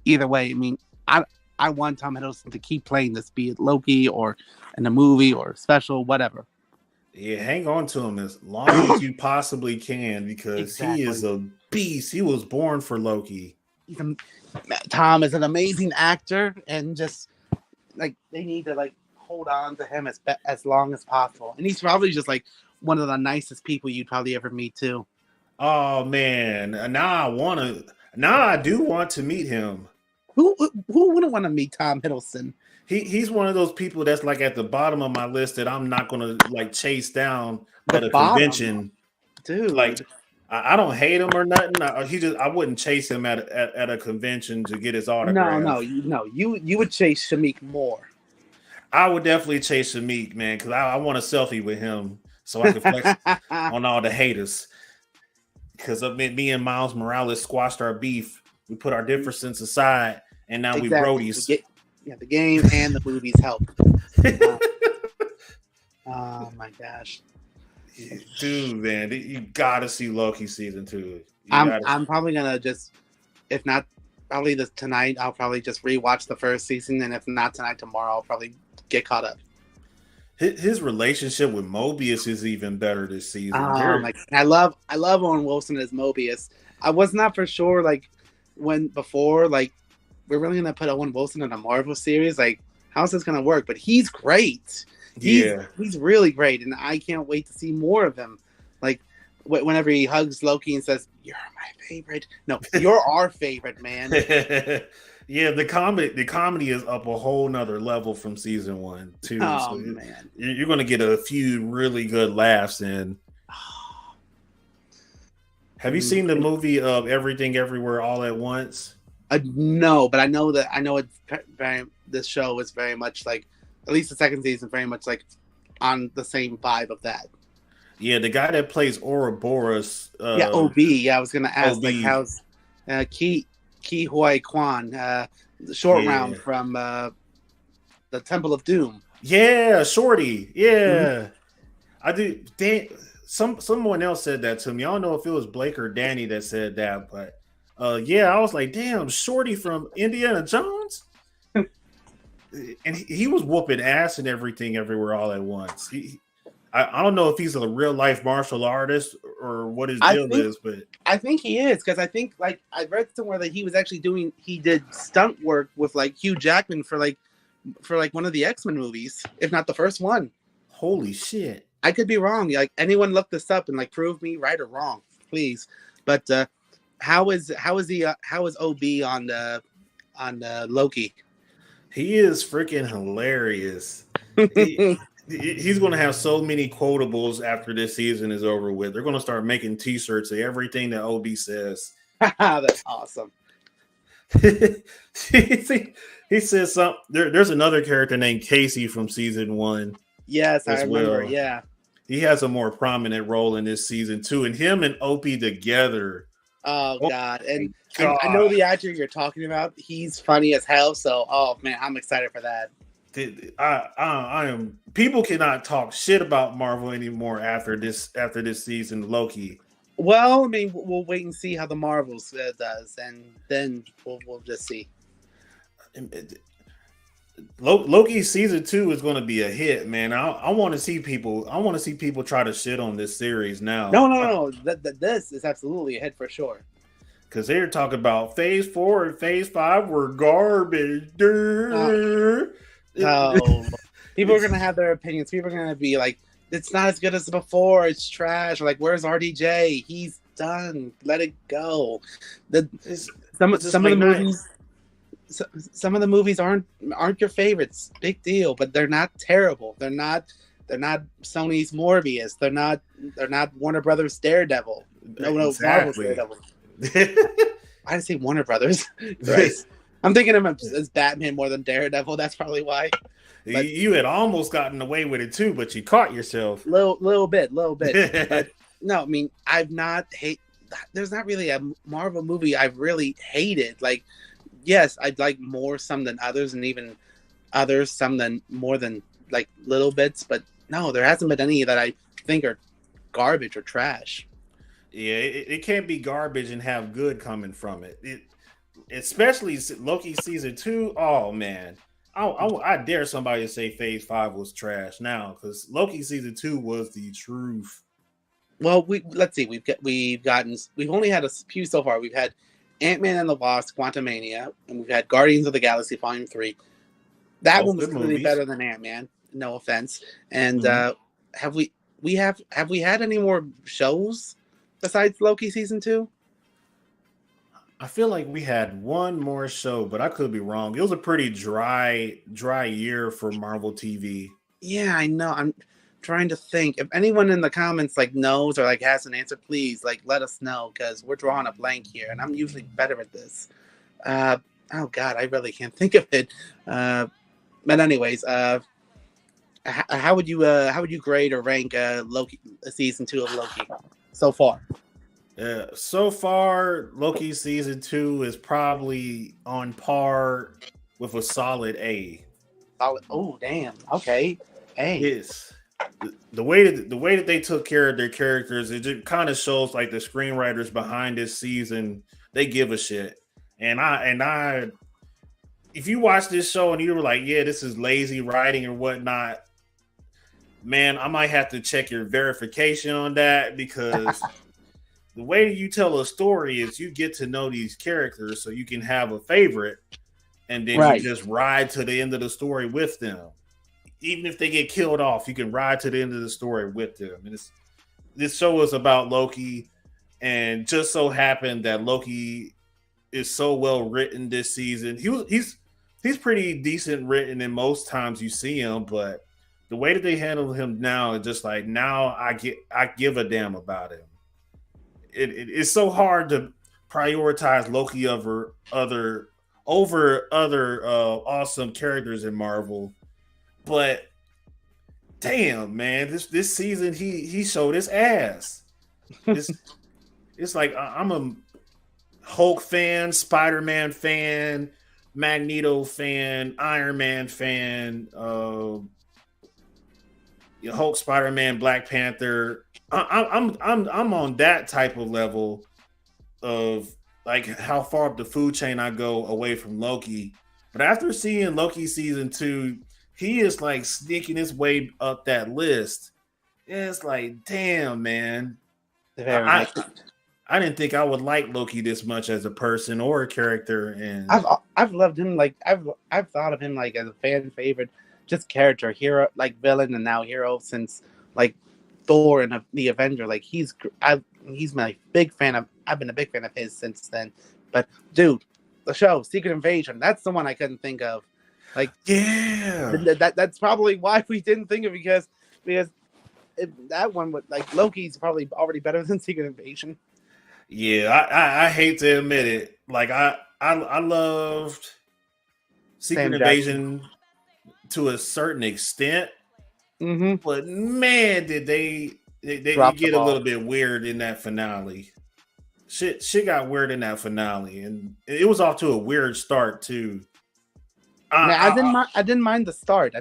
either way, I mean, I want Tom Hiddleston to keep playing this, be it Loki or in a movie or special, whatever. Yeah, hang on to him as long as you possibly can, because he is a beast. He was born for Loki. Tom is an amazing actor, and just like they need to like hold on to him as long as possible. And he's probably just like one of the nicest people you'd probably ever meet too. Oh man, now I do want to meet him. Who wouldn't want to meet Tom Hiddleston? He's one of those people that's like at the bottom of my list that I'm not gonna like chase down at a convention, dude. Like I don't hate him or nothing. I wouldn't chase him at a convention to get his autograph. No, you would chase Shamik more. I would definitely chase Shamik, man, because I want a selfie with him. So I can flex on all the haters. Because me and Miles Morales squashed our beef. We put our differences aside, and now we brodies. The game and the movies help. Oh my gosh. Dude, man, you gotta see Loki season 2. I'm probably gonna just, if not probably tonight, I'll probably just rewatch the first season, and if not tonight, tomorrow, I'll probably get caught up. His relationship with Mobius is even better this season. I love Owen Wilson as Mobius. I was not for sure when before we're really gonna put Owen Wilson in a Marvel series. Like, how's this gonna work? But he's great. He's really great, and I can't wait to see more of him. Like whenever he hugs Loki and says, "You're my favorite." No, you're our favorite, man. Yeah, the comedy is up a whole nother level from season 1 too. Oh so man, you're gonna get a few really good laughs in. Have you seen the movie of Everything Everywhere All at Once? No, but I know it's this show is very much like, at least the second season, very much like on the same vibe of that. Yeah, the guy that plays Ouroboros. OB. Yeah, I was gonna ask, OB. like, how's Ki Hoi Kwan, the short round from the Temple of Doom. Yeah, Shorty. Yeah, I do. Someone else said that to me. I don't know if it was Blake or Danny that said that, but yeah, I was like, damn, Shorty from Indiana Jones. And he was whooping ass and Everything Everywhere All at Once. I don't know if he's a real life martial artist or what his deal is, but I think he is, because I think I read somewhere that he was actually he did stunt work with Hugh Jackman for one of the X-Men movies, if not the first one. Holy shit! I could be wrong. Like, anyone look this up and prove me right or wrong, please. But how is OB on Loki? He is freaking hilarious. He's going to have so many quotables after this season is over with. They're going to start making T-shirts of everything that OB says. That's awesome. He says something. There's another character named Casey from season 1. Yes, I remember. Well. Yeah, he has a more prominent role in this season too, and him and Opie together. Oh God! And I know the actor you're talking about. He's funny as hell. So, oh man, I'm excited for that. I am. People cannot talk shit about Marvel anymore after this season, Loki. Well, I mean, we'll wait and see how the Marvels does, and then we'll just see. Loki season 2 is going to be a hit, man. I want to see people. I want to see people try to shit on this series now. No. This is absolutely a hit for sure. Because they're talking about Phase 4 and Phase 5 were garbage. People are gonna have their opinions. People are gonna be like, "It's not as good as before. It's trash." Or like, "Where's RDJ? He's done. Let it go." Some of the movies. Some of the movies aren't your favorites. Big deal, but they're not terrible. They're not Sony's Morbius. They're not Warner Brothers Daredevil. No, Marvel's Daredevil. Why did I say Warner Brothers? Right. I'm thinking of him as Batman more than Daredevil. That's probably why. But you had almost gotten away with it too, but you caught yourself. Little bit. But no, I mean, there's not really a Marvel movie I've really hated. Like, yes, I'd like more some than others, and even others some than more than little bits. But no, there hasn't been any that I think are garbage or trash. Yeah, it can't be garbage and have good coming from it. Especially Loki season 2. Oh man, I dare somebody to say Phase 5 was trash now, because Loki season 2 was the truth. Well, let's see. We've only had a few so far. We've had Ant-Man and the Wasp: Quantumania, and we've had Guardians of the Galaxy Volume 3. That one was clearly better than Ant-Man. No offense. And have we had any more shows besides Loki season 2? I feel like we had one more show, but I could be wrong. It was a pretty dry year for Marvel TV. Yeah, I know. I'm trying to think. If anyone in the comments knows or has an answer, please let us know, because we're drawing a blank here, and I'm usually better at this. Oh God, I really can't think of it. But anyways, how would you grade or rank Loki season 2 of Loki so far? So far, Loki season 2 is probably on par with a solid A. Oh damn. Okay. A. Yes. the way that they took care of their characters, it just kind of shows like the screenwriters behind this season, they give a shit. And I if you watch this show and you were like, yeah, this is lazy writing or whatnot, man, I might have to check your verification on that, because the way you tell a story is you get to know these characters so you can have a favorite, and then you just ride to the end of the story with them. Even if they get killed off, you can ride to the end of the story with them. And this show is about Loki, and just so happened that Loki is so well written this season. He's pretty decent written in most times you see him, but the way that they handle him now is just like, now I give a damn about him. It's so hard to prioritize Loki over other awesome characters in Marvel. But damn, man, this season he showed his ass. It's like I'm a Hulk fan, Spider-Man fan, Magneto fan, Iron Man fan, Hulk, Spider-Man, Black Panther. I'm on that type of level of like how far up the food chain I go away from Loki. But after seeing Loki season 2, he is like sneaking his way up that list. And it's like, damn, man. I didn't think I would like Loki this much as a person or a character. And I've loved him. Like I've thought of him like as a fan favorite, just character, hero, like villain, and now hero since like Thor and the Avenger. Like he's my big fan of. I've been a big fan of his since then. But dude, the show Secret Invasion, that's the one I couldn't think of. Like, yeah, that's probably why we didn't think of it, because that one would, like, Loki's probably already better than Secret Invasion. Yeah, I hate to admit it. Like I loved Secret Invasion to a certain extent, but man, did they get a little bit weird in that finale. Shit got weird in that finale, and it was off to a weird start too. I didn't mind the start.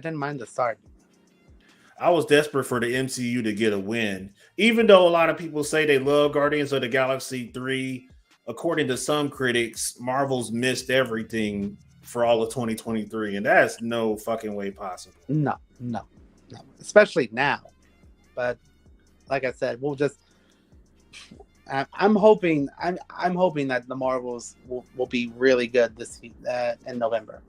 I was desperate for the MCU to get a win. Even though a lot of people say they love Guardians of the Galaxy 3, according to some critics, Marvel's missed everything for all of 2023, and that's no fucking way possible. No. Especially now. But like I said, we'll just I'm hoping that the Marvels will be really good this in November.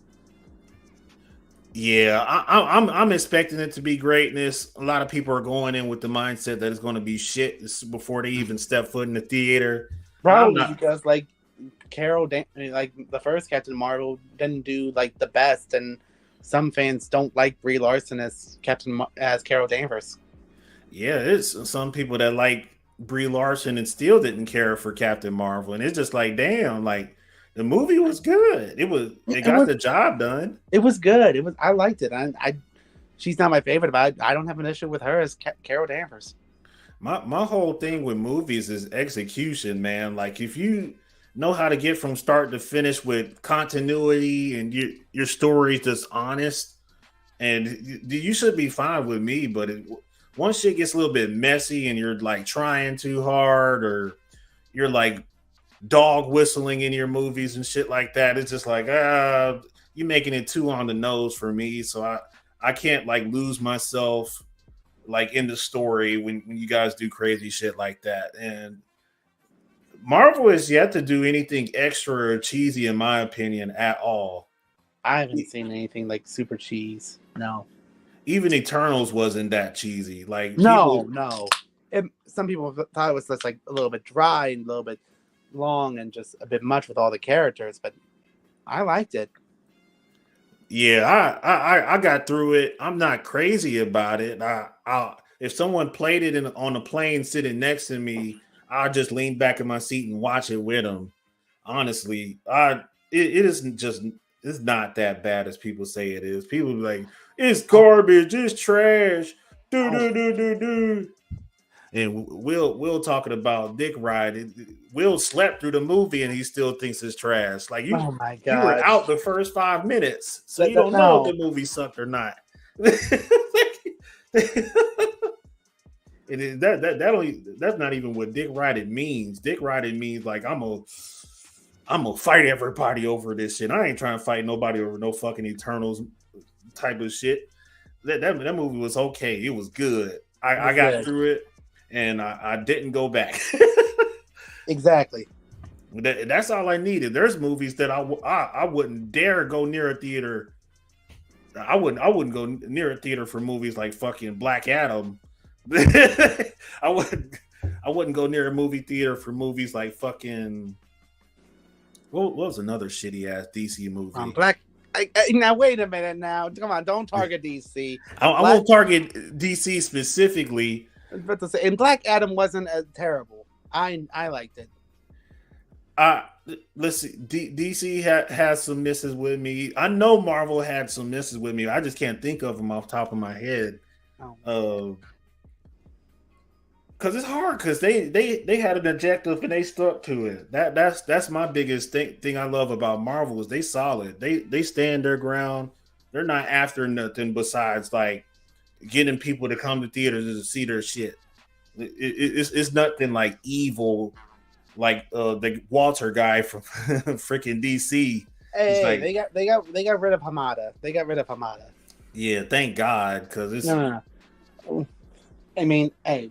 Yeah, I'm expecting it to be greatness. A lot of people are going in with the mindset that it's going to be shit before they even step foot in the theater. Probably because like like the first Captain Marvel didn't do like the best, and some fans don't like Brie Larson as Carol Danvers. Yeah, it's some people that like Brie Larson and still didn't care for Captain Marvel, and it's just like, damn, like. The movie was good. It got the job done. It was good. I liked it. She's not my favorite, but I don't have an issue with her as Carol Danvers. My whole thing with movies is execution, man. Like if you know how to get from start to finish with continuity and your story's just honest, and you should be fine with me. But once shit gets a little bit messy and you're like trying too hard, or you're like dog whistling in your movies and shit like that, it's just like you're making it too on the nose for me. So I can't like lose myself like in the story when you guys do crazy shit like that. And Marvel is yet to do anything extra or cheesy, in my opinion, at all. I haven't seen anything like super cheese. No. Even Eternals wasn't that cheesy. Like no. Some people thought it was just like a little bit dry and a little bit long and just a bit much with all the characters, but I liked it. Yeah, I got through it. I'm not crazy about it. If someone played it on a plane sitting next to me, I'll just lean back in my seat and watch it with them. Honestly, it's not that bad as people say it is. People be like, it's garbage, it's trash, do. And Will talking about dick ride. Will slept through the movie and he still thinks it's trash. Like you were out the first 5 minutes, so you don't know if the movie sucked or not. That It is that's not even what Dick Ridin means. Dick Ridin means like I'm gonna fight everybody over this shit. I ain't trying to fight nobody over no fucking Eternals type of shit. That movie was okay. It was good. I got through it and I didn't go back. Exactly. That's all I needed. There's movies that I wouldn't dare go near a theater. I wouldn't go near a theater for movies like fucking Black Adam. I wouldn't go near a movie theater for movies like fucking what was another shitty ass DC movie? Now wait a minute. Now come on, don't target DC. I won't target DC specifically. But to say, and Black Adam wasn't as terrible. I liked it. Let's see. DC has some misses with me. I know Marvel had some misses with me. I just can't think of them off the top of my head. Because it's hard. Because they had an objective and they stuck to it. That's my biggest thing I love about Marvel is they solid. They stand their ground. They're not after nothing besides like getting people to come to theaters to see their shit. It's nothing like evil. Like the Walter guy from freaking DC. Hey, like, they got rid of Hamada. They got rid of Hamada. Yeah, thank God, because it's no. I mean, hey,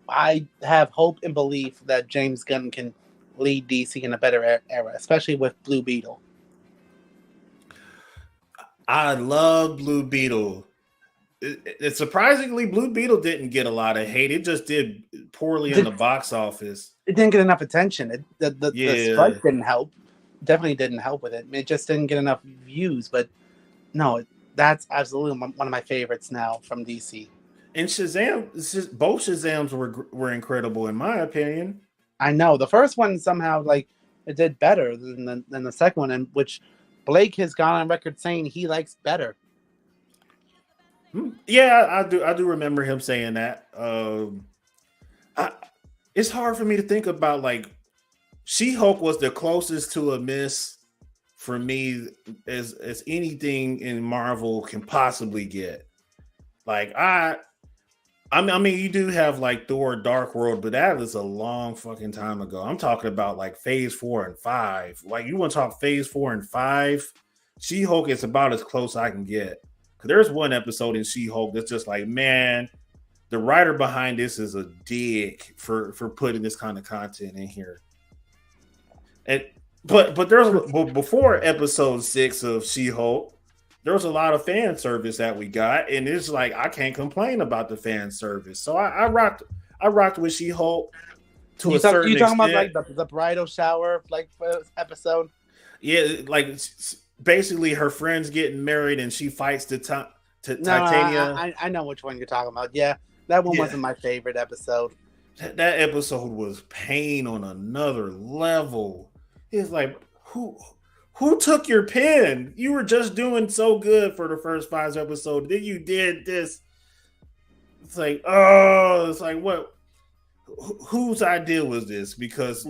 I have hope and belief that James Gunn can lead DC in a better era, especially with Blue Beetle. I love Blue Beetle. It surprisingly, Blue Beetle didn't get a lot of hate. It just did poorly in the box office. It didn't get enough attention. The strike didn't help. Definitely didn't help with it. It just didn't get enough views. But no, that's absolutely one of my favorites now from DC. And Shazam, both Shazams were incredible in my opinion. I know the first one somehow like it did better than the second one, and which Blake has gone on record saying he likes better. Yeah, I do remember him saying that. It's hard for me to think about like She-Hulk was the closest to a miss for me as anything in Marvel can possibly get. Like I mean, you do have like Thor: Dark World, but that was a long fucking time ago. I'm talking about like Phase 4 and 5. Like you want to talk Phase 4 and 5? She-Hulk is about as close I can get. Because there's one episode in She-Hulk that's just like, man, the writer behind this is a dick for putting this kind of content in here. And but before episode 6 of She-Hulk, there was a lot of fan service that we got, and it's like I can't complain about the fan service. So I rocked with She-Hulk to a certain extent. You talking about like the bridal shower like episode? Yeah, like basically her friends getting married and she fights Titania. I know which one you're talking about. Yeah, that one wasn't my favorite episode. That episode was pain on another level. It's like who took your pen? You were just doing so good for the first 5 episodes. Then you did this. It's like, what? Whose idea was this? Because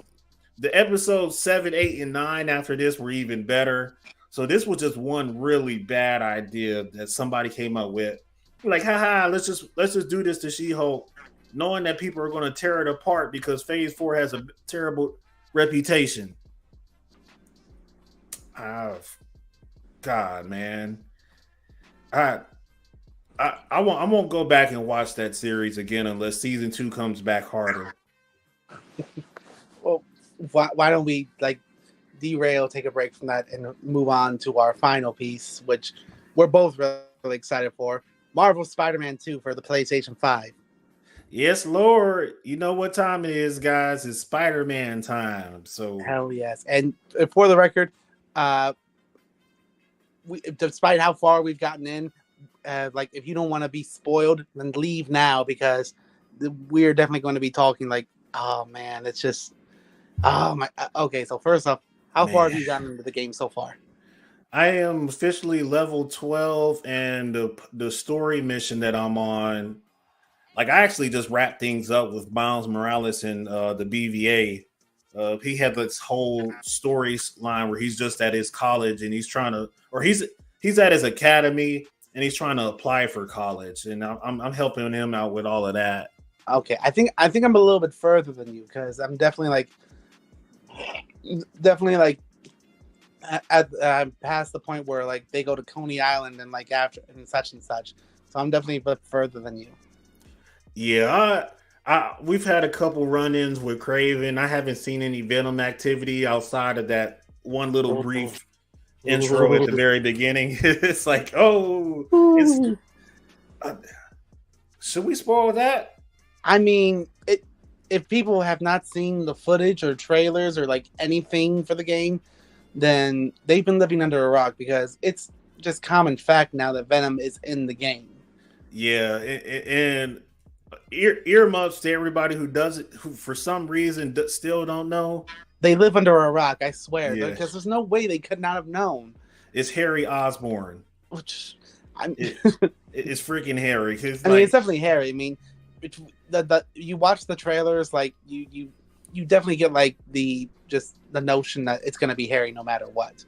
the episodes 7, 8, and 9 after this were even better. So this was just one really bad idea that somebody came up with. Like, haha, let's just do this to She-Hulk, knowing that people are going to tear it apart because Phase 4 has a terrible reputation. God, man. I won't go back and watch that series again unless season 2 comes back harder. Well, why don't we like derail, take a break from that, and move on to our final piece, which we're both really excited for. Marvel Spider-Man 2 for the PlayStation 5. Yes, Lord. You know what time it is, guys. It's Spider-Man time. So hell yes. And for the record, despite how far we've gotten in, like if you don't want to be spoiled, then leave now because we're definitely going to be talking like, oh man, it's just, oh my. Okay, so first off, how far have you gotten into the game so far? I am officially level 12, and the story mission that I'm on, like I actually just wrapped things up with Miles Morales and the BVA. He had this whole story line where he's just at his college and he's trying to, or he's at his academy and he's trying to apply for college, and I'm helping him out with all of that. Okay, I think I'm a little bit further than you because I'm definitely like at past the point where like they go to Coney Island and like after and such and such. So I'm definitely a bit further than you. Yeah, we've had a couple run-ins with Craven. I haven't seen any Venom activity outside of that one little brief intro at the very beginning. It's like, oh, it's. Should we spoil that? I mean, if people have not seen the footage or trailers or like anything for the game, then they've been living under a rock because it's just common fact now that Venom is in the game. Yeah, and earmuffs to everybody who doesn't, who for some reason still don't know. They live under a rock, I swear, Yeah. because there's no way they could not have known. It's Harry Osborn. Which, It's freaking Harry. I mean, it's definitely Harry. I mean, you watch the trailers, like you definitely get like the notion that it's going to be Harry no matter what.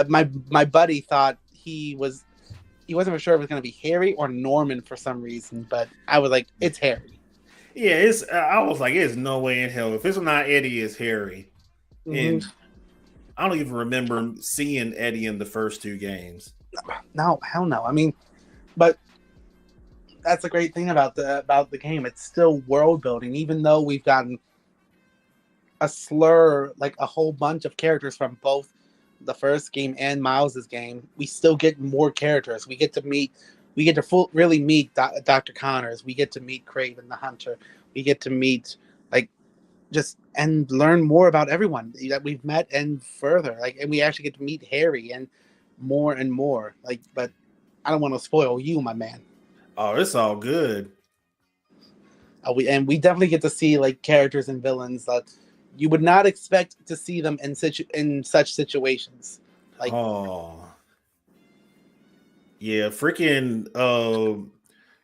My buddy thought he wasn't for sure if it was going to be Harry or Norman for some reason, but I was like, it's Harry. Yeah, I was like, there's no way in hell if it's not Eddie, it's Harry. Mm-hmm. And I don't even remember seeing Eddie in the first two games. No, hell no. I mean, but that's the great thing about the game. It's still world building, even though we've gotten a slur, like a whole bunch of characters from both the first game and Miles's game. We still get more characters. We get to really meet Dr. Connors. We get to meet Craven the Hunter. We get to meet and learn more about everyone that we've met and further. And we actually get to meet Harry and more and more. But I don't want to spoil you, my man. Oh, it's all good. We definitely get to see like characters and villains that you would not expect to see them in such situations. Yeah, freaking.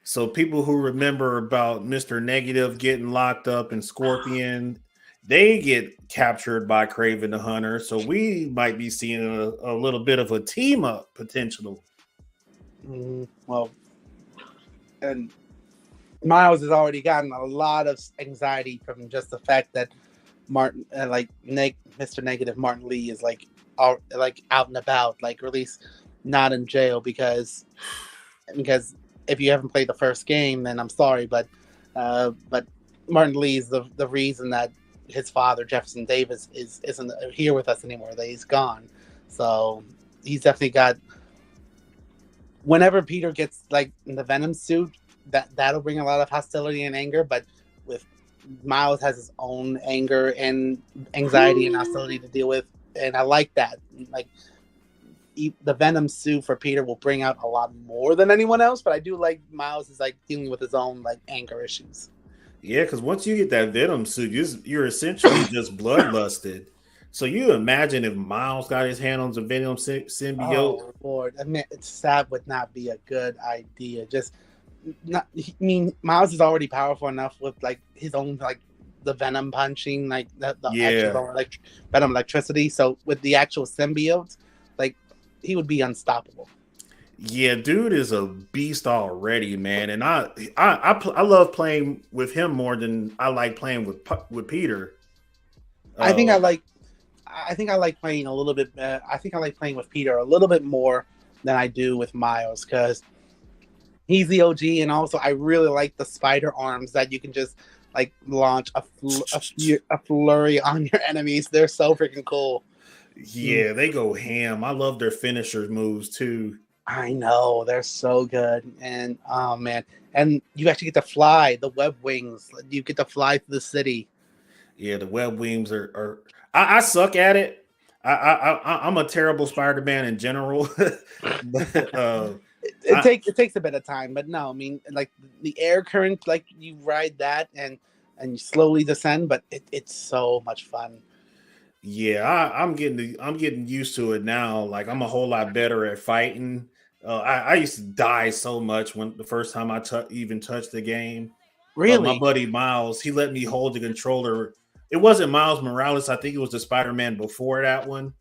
So people who remember about Mr. Negative getting locked up in Scorpion, they get captured by Craven the Hunter. So we might be seeing a little bit of a team up potential. Well, and Miles has already gotten a lot of anxiety from just the fact that Martin, Mr. Negative Martin Lee is out and about, or at least not in jail because if you haven't played the first game, then I'm sorry, but Martin Lee is the reason that his father Jefferson Davis isn't here with us anymore. That he's gone, so he's definitely got. Whenever Peter gets in the Venom suit, that'll bring a lot of hostility and anger. But with Miles has his own anger and anxiety and hostility to deal with, and I like that. The Venom suit for Peter will bring out a lot more than anyone else, but I do like Miles is dealing with his own anger issues. Yeah, because once you get that Venom suit, you're essentially just bloodlusted. So you imagine if Miles got his hand on the Venom symbiote. Oh Lord, I mean, that would not be a good idea. Miles is already powerful enough with his own the Venom punching, the actual Venom electricity. So with the actual symbiote, he would be unstoppable. Yeah, dude is a beast already, man, and I love playing with him more than I like playing with Peter. I think I like playing a little bit. I think I like playing with Peter a little bit more than I do with Miles because he's the OG, and also I really like the spider arms that you can just launch a flurry on your enemies. They're so freaking cool. Yeah, they go ham. I love their finisher moves too. I know, they're so good. And oh man, and you actually get to fly the web wings. You get to fly through the city. Yeah, the web wings are I suck at it. I'm a terrible Spider-Man in general. But, it takes a bit of time, but no, I mean the air current, you ride that and you slowly descend, but it's so much fun. Yeah, I'm getting used to it now. I'm a whole lot better at fighting. I used to die so much when the first time I even touched the game. Really? My buddy Miles, he let me hold the controller. It wasn't Miles Morales. I think it was the Spider-Man before that one.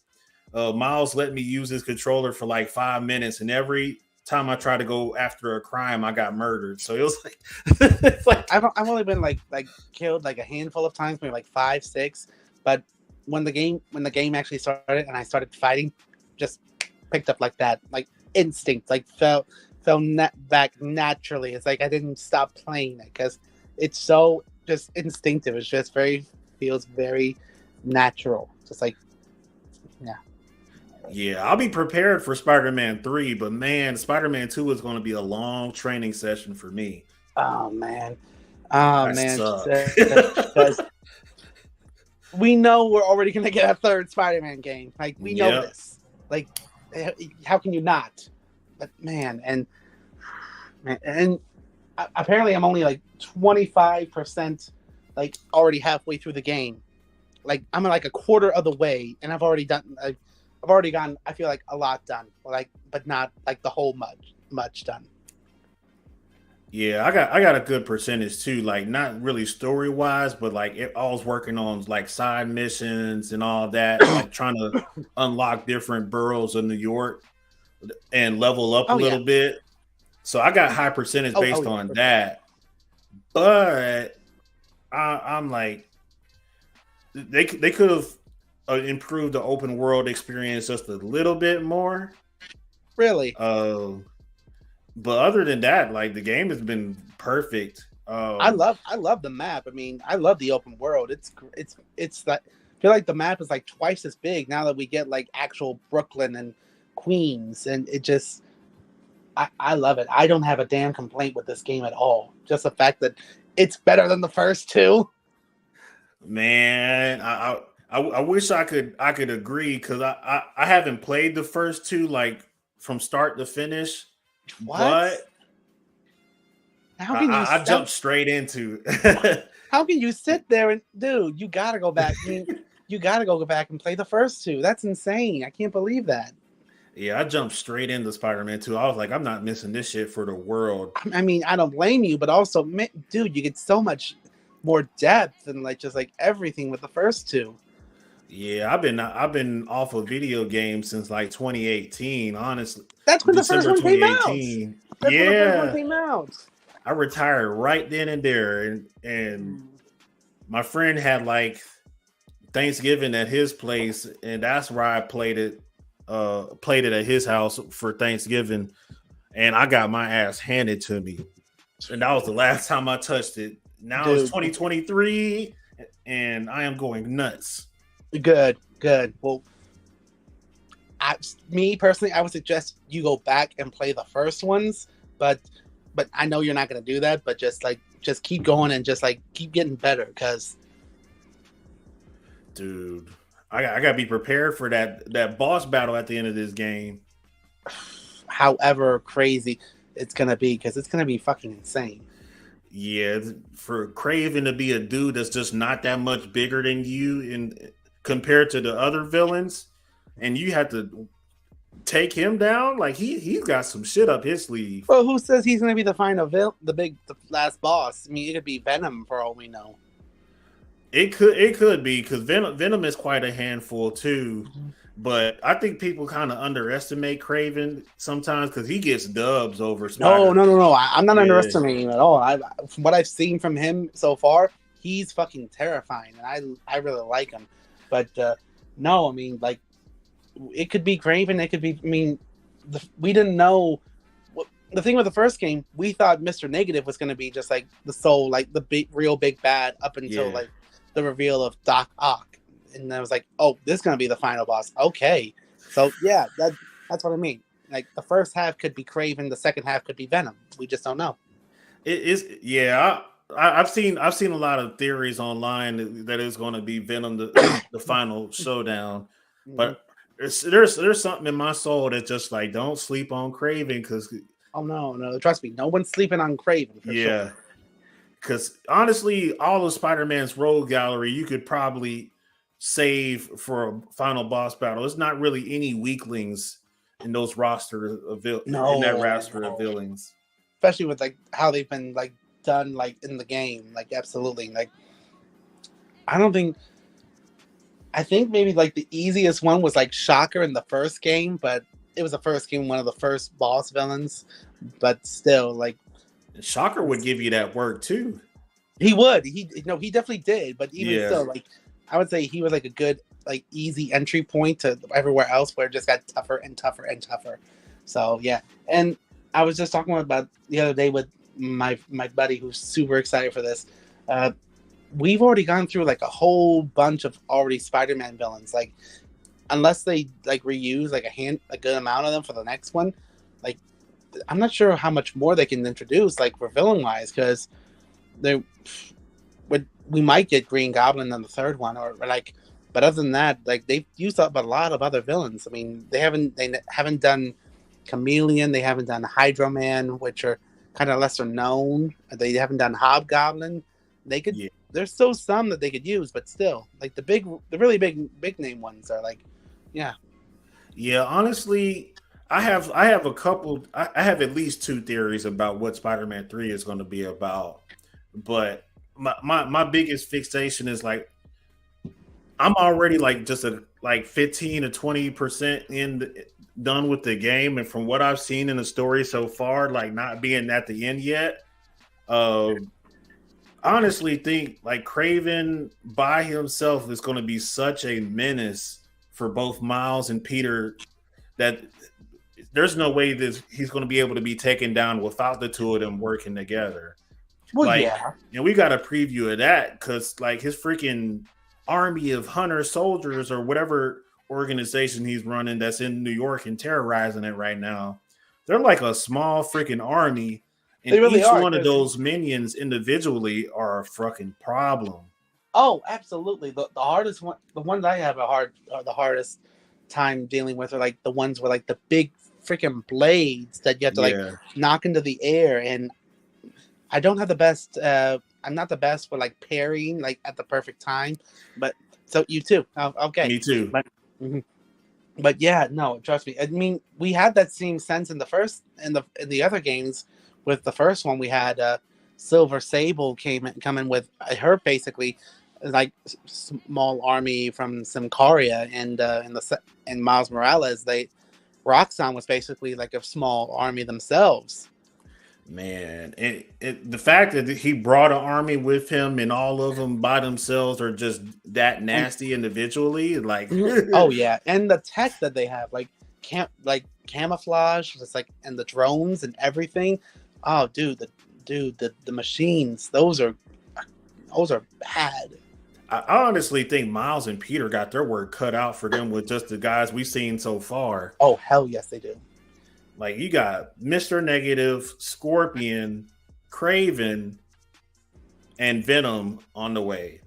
Miles let me use his controller for 5 minutes, and every time I tried to go after a crime, I got murdered. So it was like, it's like I've only been like killed like a handful of times, maybe like 5, 6. But when the game actually started and I started fighting, just picked up like that, like instinct, like fell back naturally. It's like I didn't stop playing it because it's so just instinctive. It's just feels very natural. Just like yeah, I'll be prepared for Spider-Man 3, but man, Spider-Man 2 is going to be a long training session for me. oh man, I suck. because we know we're already gonna get a third Spider-Man game. Like we know Yep. this. Like how can you not? But man, and apparently I'm only like 25% like already halfway through the game. Like I'm like a quarter of the way, and I've already gotten. I feel like a lot done. Like, but not like the whole much done. Yeah, I got a good percentage too. Like not really story wise, but like I was working on like side missions and all that, like trying to unlock different boroughs of New York and level up a little bit. So I got high percentage based on that. But I'm like, they could have improved the open world experience just a little bit more. Really? But other than that, like the game has been perfect. I love the map. I mean, I love the open world. It's like I feel like the map is like twice as big now that we get like actual Brooklyn and Queens, and it just I love it. I don't have a damn complaint with this game at all. Just the fact that it's better than the first two. Man, I wish I could agree because I haven't played the first two like from start to finish. What? But how can I jumped straight into. How can you sit there and dude? You gotta go back. I mean, you gotta go back and play the first two. That's insane. I can't believe that. Yeah, I jumped straight into Spider-Man 2. I was like, I'm not missing this shit for the world. I mean, I don't blame you, but also, dude, you get so much more depth and like just like everything with the first two. Yeah, I've been off of video games since like 2018. Honestly, that's when December the first one came out. That's when the first one came out. I retired right then and there, and my friend had like Thanksgiving at his place, and that's where I played it at his house for Thanksgiving, and I got my ass handed to me, and that was the last time I touched it. Now it's 2023, and I am going nuts. Good. Well, me personally, I would suggest you go back and play the first ones, but I know you're not going to do that. But just keep going and just like keep getting better, because, dude, I gotta be prepared for that boss battle at the end of this game. However crazy it's gonna be, because it's gonna be fucking insane. Yeah, for Kraven to be a dude that's just not that much bigger than you compared to the other villains, and you have to take him down, like he's got some shit up his sleeve. Well, who says he's gonna be the final the last boss? I mean, it could be Venom for all we know. It could be, because Venom is quite a handful too. Mm-hmm. But I think people kind of underestimate Kraven sometimes because he gets dubs over Spider. No. I'm not underestimating him at all. From what I've seen from him so far, he's fucking terrifying, and I really like him. But no, I mean, like, it could be Kraven. It could be. I mean, we didn't know. The thing with the first game, we thought Mr. Negative was going to be just like the soul, like the real big bad, up until like the reveal of Doc Ock. And I was like, oh, this is going to be the final boss. Okay. So, yeah, that's what I mean. Like, the first half could be Kraven. The second half could be Venom. We just don't know. It is, yeah. I've seen a lot of theories online that it's going to be Venom, the final showdown. But there's something in my soul that just, like, don't sleep on Kraven, because... Oh, no. Trust me. No one's sleeping on Kraven. For sure. Because, honestly, all of Spider-Man's rogue gallery, you could probably... save for a final boss battle. There's not really any weaklings in those roster of villains, especially with like how they've been like done like in the game. Like absolutely, like I think maybe like the easiest one was like Shocker in the first game, but it was the first game, one of the first boss villains, but still, like Shocker would give you that work too. he would. He definitely did. But even Yeah. still, like I would say he was like a good, like easy entry point to everywhere else where it just got tougher and tougher and tougher. So yeah. And I was just talking about the other day with my buddy who's super excited for this. We've already gone through like a whole bunch of already Spider-Man villains. Like unless they like reuse like a good amount of them for the next one, like I'm not sure how much more they can introduce like for villain wise, because we might get Green Goblin in the third one, or like, but other than that, like they've used up a lot of other villains. I mean, they haven't done Chameleon, they haven't done Hydro Man, which are kind of lesser known. They haven't done Hobgoblin. They could. Yeah. There's still some that they could use, but still, like the really big name ones are like, yeah. Yeah, honestly, I have a couple. I have at least two theories about what Spider-Man 3 is going to be about, but my biggest fixation is like I'm already like just like 15 to 20% done with the game, and from what I've seen in the story so far, like not being at the end yet, honestly think like Craven by himself is going to be such a menace for both Miles and Peter that there's no way that he's going to be able to be taken down without the two of them working together. Well, like, yeah. And we got a preview of that because like his freaking army of hunter soldiers or whatever organization he's running that's in New York and terrorizing it right now, they're like a small freaking army. And really each one of those minions individually are a fucking problem. Oh, absolutely. The hardest one, the ones I have the hardest time dealing with are like the ones where like the big freaking blades that you have to like knock into the air. And I don't have the best. I'm not the best for like parrying like at the perfect time. But so you too. Okay. Me too. But yeah, no, trust me. I mean, we had that same sense in the the other games. With the first one, we had Silver Sable come in with her basically like small army from Symkaria, and in Miles Morales, Roxxon was basically like a small army themselves. Man, the fact that he brought an army with him and all of them by themselves are just that nasty individually, like oh yeah, and the tech that they have, like camouflage, just like and the drones and everything. Oh, the machines, those are bad. I honestly think Miles and Peter got their work cut out for them with just the guys we've seen so far. Oh, hell yes, they do. Like, you got Mr. Negative, Scorpion, Craven, and Venom on the way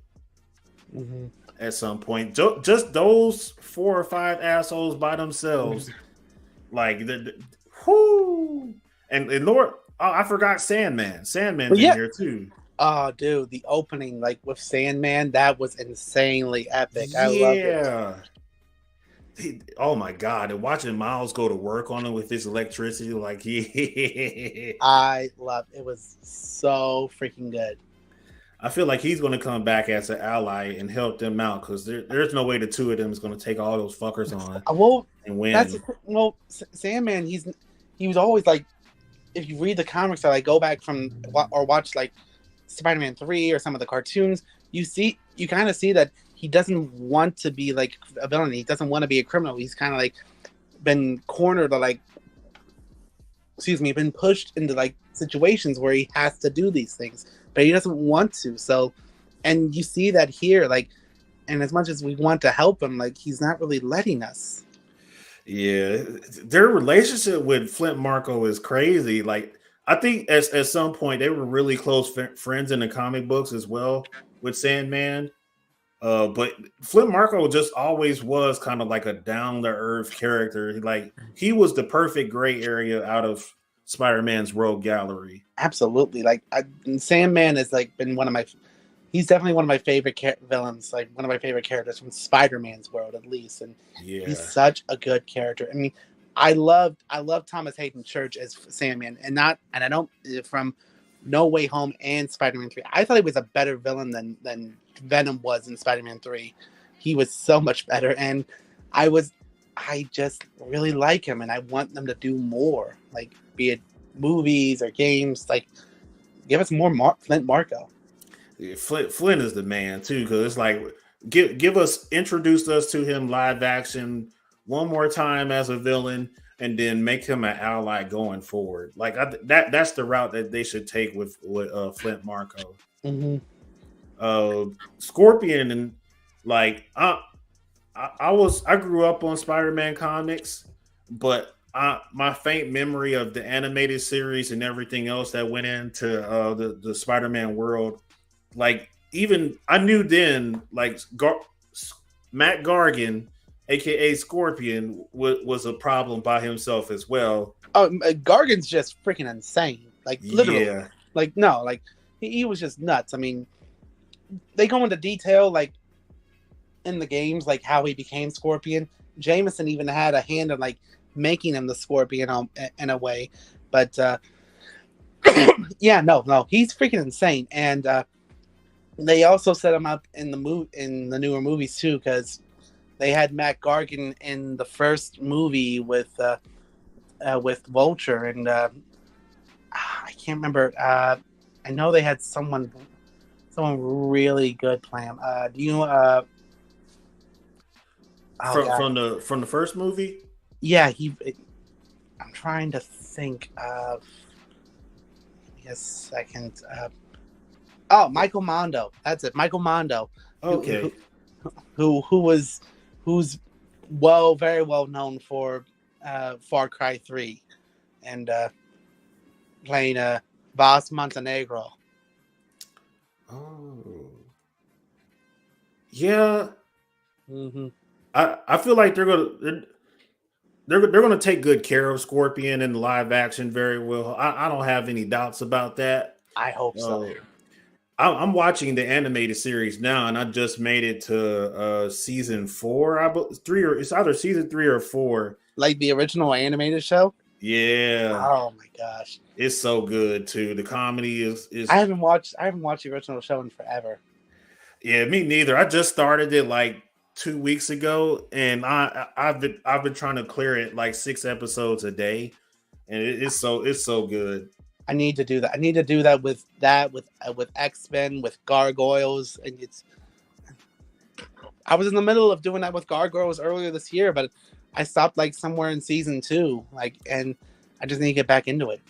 at some point. Just those 4 or 5 assholes by themselves. Like, whoo! And Lord... Oh, I forgot Sandman. Sandman's in here too. Oh, dude, the opening like with Sandman, that was insanely epic. I love it. Oh my god! And watching Miles go to work on it with his electricity, like I love it. Was so freaking good. I feel like he's going to come back as an ally and help them out because there's no way the two of them is going to take all those fuckers on and win. Sandman, he was always like. If you read the comics that I go back from or watch like Spider-Man 3 or some of the cartoons, you kind of see that he doesn't want to be like a villain. He doesn't want to be a criminal. He's kind of like been cornered or like, been pushed into like situations where he has to do these things, but he doesn't want to. So, and you see that here, like, and as much as we want to help him, like he's not really letting us. Yeah, their relationship with Flint Marko is crazy. Like, I think at some point they were really close friends in the comic books as well with Sandman. But Flint Marko just always was kind of like a down-to-earth character. Like, he was the perfect gray area out of Spider-Man's rogue gallery. Absolutely. Like, Sandman has like been he's definitely one of my favorite villains, like one of my favorite characters from Spider-Man's world, at least. And he's such a good character. I mean, I love Thomas Hayden Church as Sandman, and I don't from No Way Home and Spider-Man 3. I thought he was a better villain than Venom was in Spider-Man 3. He was so much better, and I was I just really like him, and I want them to do more. Like, be it movies or games. Like, give us more Flint Marco. Yeah, Flint is the man too, because it's like introduce us to him live action one more time as a villain, and then make him an ally going forward. Like that's the route that they should take with Flint Marco. Mm-hmm. Scorpion, and like I grew up on Spider-Man comics, but my faint memory of the animated series and everything else that went into the Spider-Man world, like even I knew then, like Matt Gargan, aka Scorpion, was a problem by himself as well. Oh, Gargan's just freaking insane. Like, literally. Yeah. Like, no, like he was just nuts. I mean, they go into detail, like in the games, like how he became Scorpion. Jameson even had a hand in like making him the Scorpion in a way, but yeah, no, he's freaking insane. And they also set him up in the newer movies too, because they had Matt Gargan in the first movie with Vulture, and I can't remember. I know they had someone really good playing. Do you from the first movie? Yeah, I'm trying to think of. Give me a second. Michael Mondo. That's it, Michael Mondo. Okay. Who's very well known for Far Cry 3 and playing Boss Montenegro. Oh. Yeah. Mm-hmm. I feel like they're gonna take good care of Scorpion in the live action very well. I don't have any doubts about that. I hope so. I'm watching the animated series now, and I just made it to season 4. It's either season 3 or 4. Like the original animated show. Yeah. Oh my gosh, it's so good too. The comedy is. I haven't watched the original show in forever. Yeah, me neither. I just started it like 2 weeks ago, and I've been trying to clear it like 6 episodes a day, and it's so good. I need to do that. I need to do that with X-Men, with Gargoyles, and I was in the middle of doing that with Gargoyles earlier this year, but I stopped like somewhere in season 2, and I just need to get back into it.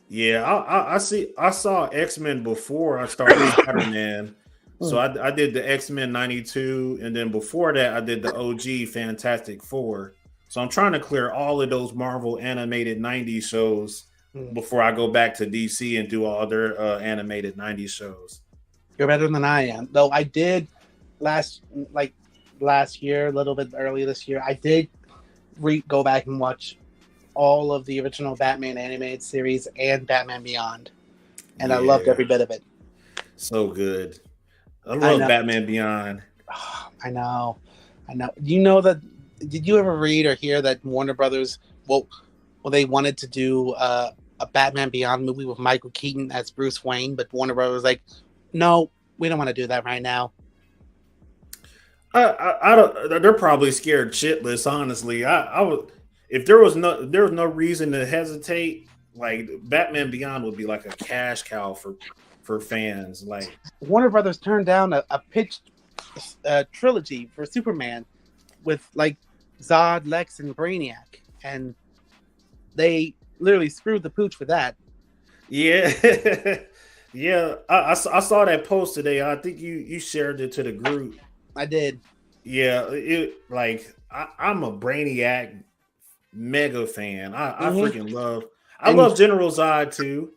Yeah, I saw X-Men before I started Spider-Man. So I did the X-Men 92, and then before that I did the OG Fantastic Four. So I'm trying to clear all of those Marvel animated 90s shows before I go back to DC and do all their animated 90s shows. You're better than I am. Though I did last year, a little bit earlier this year, I did go back and watch all of the original Batman animated series and Batman Beyond. And I loved every bit of it. So good. I love Batman Beyond. Oh, I know. You know that? Did you ever read or hear that Warner Brothers? Well, they wanted to do a Batman Beyond movie with Michael Keaton as Bruce Wayne, but Warner Brothers was like, "No, we don't want to do that right now." I don't. They're probably scared shitless. Honestly, I would. If there was no reason to hesitate, like Batman Beyond would be like a cash cow for fans. Like Warner Brothers turned down a pitched trilogy for Superman with like Zod, Lex, and Brainiac, and they literally screwed the pooch with that. Yeah, yeah. I saw that post today. I think you shared it to the group. I did. Yeah, I'm a Brainiac mega fan. I freaking love. I love General Zod too.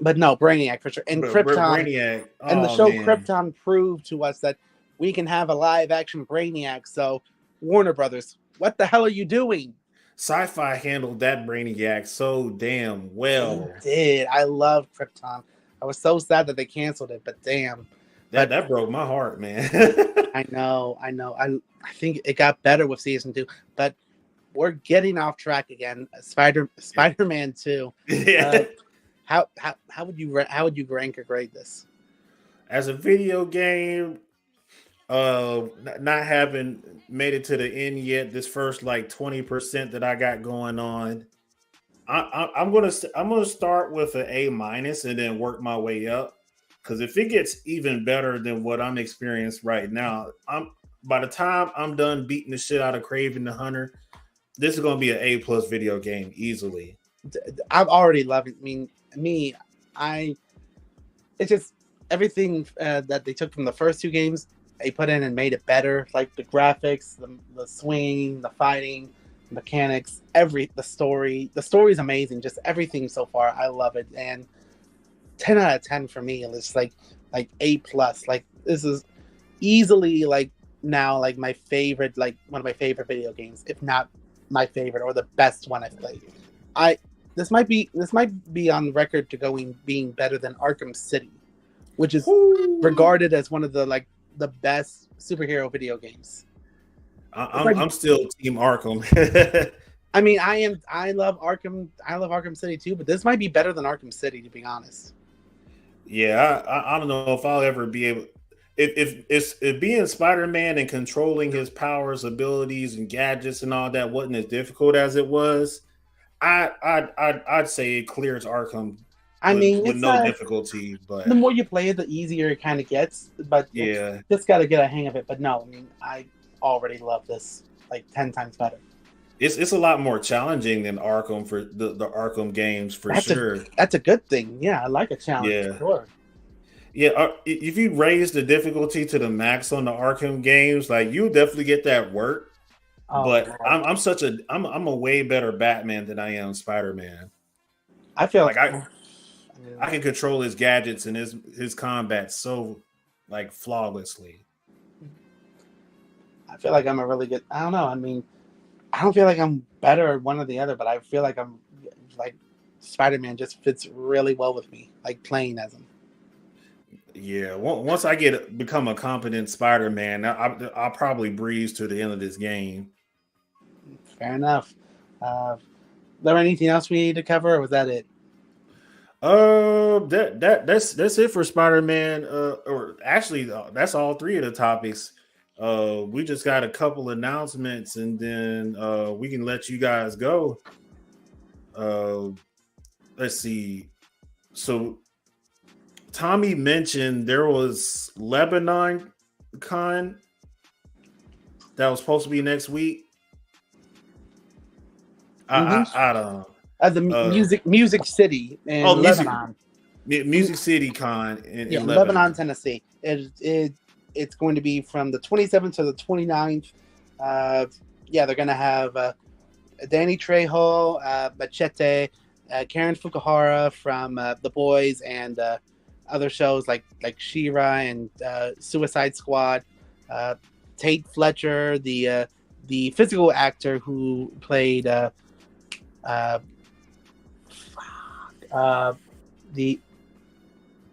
But no, Brainiac for sure. And Krypton. Brainiac. And the show Krypton proved to us that we can have a live action Brainiac. So, Warner Brothers, what the hell are you doing? Sci-Fi handled that Brainiac so damn well. They did. I love Krypton. I was so sad that they canceled it, but damn. That broke my heart, man. I know. I think it got better with season 2, but we're getting off track again. Spider-Man 2. Yeah. How would you rank or grade this? As a video game, Not having made it to the end yet. This first like 20% that I got going on. I'm gonna start with an A minus and then work my way up. Because if it gets even better than what I'm experiencing right now, I'm by the time I'm done beating the shit out of Craven the Hunter, this is gonna be an A plus video game easily. I've already loved it. I mean, me, I it's just everything that they took from the first two games, they put in and made it better. Like the graphics, the swinging, the fighting, mechanics, the story. The story is amazing. Just everything so far, I love it. And 10 out of 10 for me. It's like A plus. Like this is easily like now like my favorite, like one of my favorite video games, if not my favorite or the best one I've played. I this might be on record to being better than Arkham City, which is regarded as one of the best superhero video games. I'm still Team Arkham. I mean, I love Arkham City too, but this might be better than Arkham City, to be honest. Yeah, I don't know if I'll ever be able. If being Spider-Man and controlling his powers, abilities, and gadgets and all that wasn't as difficult as it was, I'd say it clears Arkham. I mean, with no difficulty, but the more you play it, the easier it kind of gets. But yeah, just got to get a hang of it. But no, I mean, I already love this like 10 times better. It's a lot more challenging than Arkham for the Arkham games for sure. That's a good thing. Yeah, I like a challenge. Yeah. For sure. Yeah, if you raise the difficulty to the max on the Arkham games, like you definitely get that work. Oh, but God. I'm a way better Batman than I am Spider-Man. I feel like I can control his gadgets and his combat so like flawlessly. I feel like I'm a really good. I don't know. I mean, I don't feel like I'm better at one or the other, but I feel like I'm like Spider-Man just fits really well with me, like playing as him. Yeah, once I become a competent Spider-Man, I'll probably breeze to the end of this game. Fair enough. There anything else we need to cover, or was that it? That's it for Spider-Man. Or actually, that's all three of the topics. We just got a couple announcements, and then we can let you guys go. Let's see. So Tommy mentioned there was Lebanon Con that was supposed to be next week. I don't know. The Music City in Lebanon. Music City Con in Lebanon, Tennessee. It's going to be from the 27th to the 29th. They're going to have Danny Trejo, Machete, Karen Fukuhara from The Boys and other shows like She-Ra and Suicide Squad. Tate Fletcher, the physical actor who played the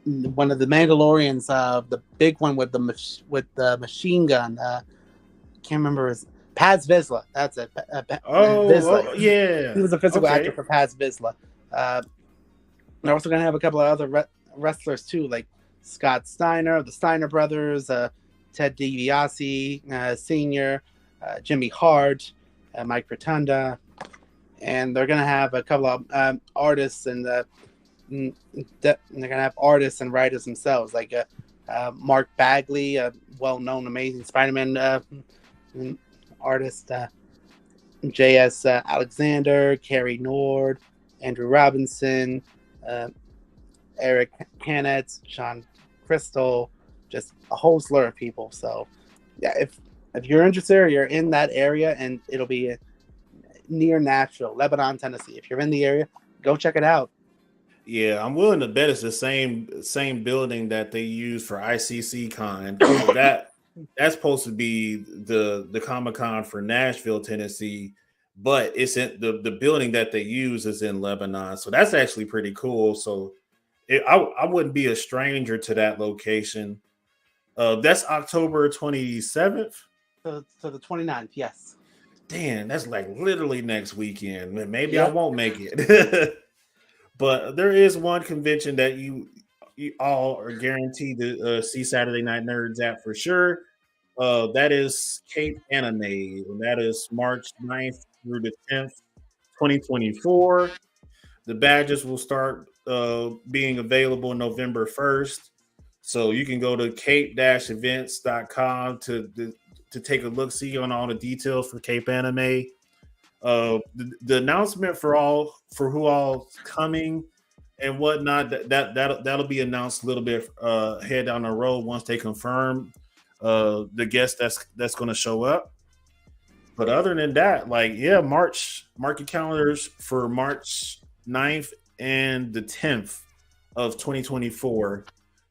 one of the Mandalorians, the big one with the machine gun. Can't remember his Paz Vizsla. That's it. Yeah. He was a physical actor for Paz Vizsla. They're also gonna have a couple of other wrestlers too, like Scott Steiner, the Steiner brothers, Ted DiBiase Sr., Jimmy Hart, Mike Rotunda, and they're gonna have a couple of artists and they're gonna have artists and writers themselves, like Mark Bagley, a well-known, amazing Spider-Man artist, J.S. Alexander, Carrie Nord, Andrew Robinson, Eric Canetz, Sean Crystal, just a whole slur of people. So, yeah, if you're interested or you're in that area, and it'll be near Nashville, Lebanon, Tennessee. If you're in the area, go check it out. Yeah, I'm willing to bet it's the same building that they use for ICC Con. That's supposed to be the Comic-Con for Nashville, Tennessee, but it's in the building that they use is in Lebanon. So that's actually pretty cool. So I wouldn't be a stranger to that location. That's October 27th. To the 29th, yes. Damn, that's like literally next weekend. Maybe I won't make it. But there is one convention that you all are guaranteed to see Saturday Night Nerds at for sure. That is Cape Anime, and that is March 9th through the 10th, 2024. The badges will start being available November 1st. So you can go to cape-events.com to take a look, see on all the details for Cape Anime. The announcement for who all's coming and whatnot that'll be announced a little bit ahead down the road once they confirm the guest that's going to show up. But other than that, like mark your calendars for March 9th and the 10th of 2024.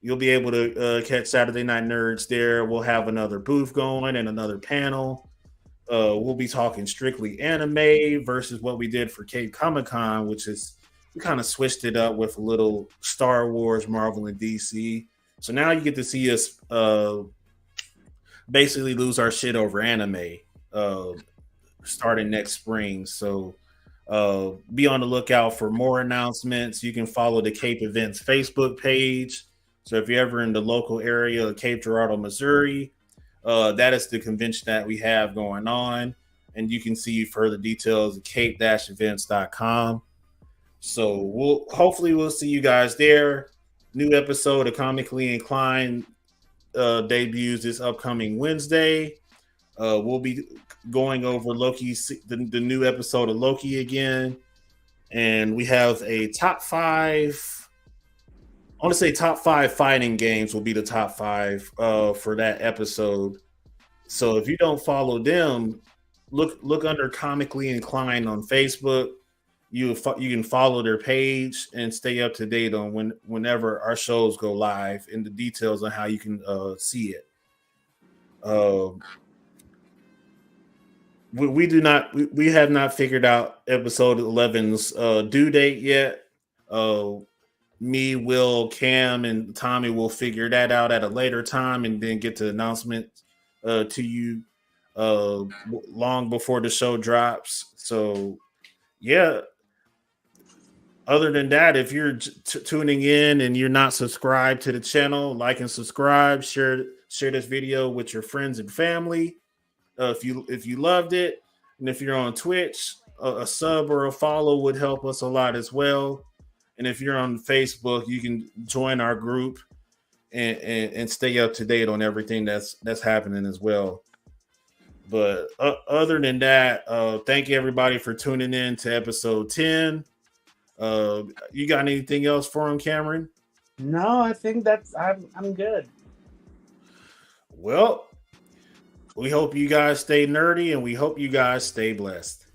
You'll be able to catch Saturday Night Nerds there. We'll have another booth going and another panel. We'll be talking strictly anime versus what we did for Cape Comic Con, which is we kind of switched it up with a little Star Wars, Marvel, and DC. So now you get to see us basically lose our shit over anime starting next spring. So be on the lookout for more announcements. You can follow the Cape Events Facebook page. So if you're ever in the local area of Cape Girardeau, Missouri, that is the convention that we have going on. And you can see further details at cape-events.com. So hopefully we'll see you guys there. New episode of Comically Inclined debuts this upcoming Wednesday. We'll be going over Loki, the new episode of Loki again. And we have a top 5. I want to say top 5 fighting games will be the top 5 for that episode. So if you don't follow them, look under Comically Inclined on Facebook. You can follow their page and stay up to date on whenever our shows go live and the details on how you can see it. We have not figured out episode 11's due date yet. Me, Will, Cam, and Tommy will figure that out at a later time and then get the announcement to you long before the show drops. So, yeah. Other than that, if you're tuning in and you're not subscribed to the channel, like and subscribe, share this video with your friends and family. If you loved it, and if you're on Twitch, a sub or a follow would help us a lot as well. And if you're on Facebook, you can join our group and stay up to date on everything that's happening as well. But other than that, thank you everybody for tuning in to episode 10. You got anything else for him, Cameron? No, I think I'm good. Well, we hope you guys stay nerdy and we hope you guys stay blessed.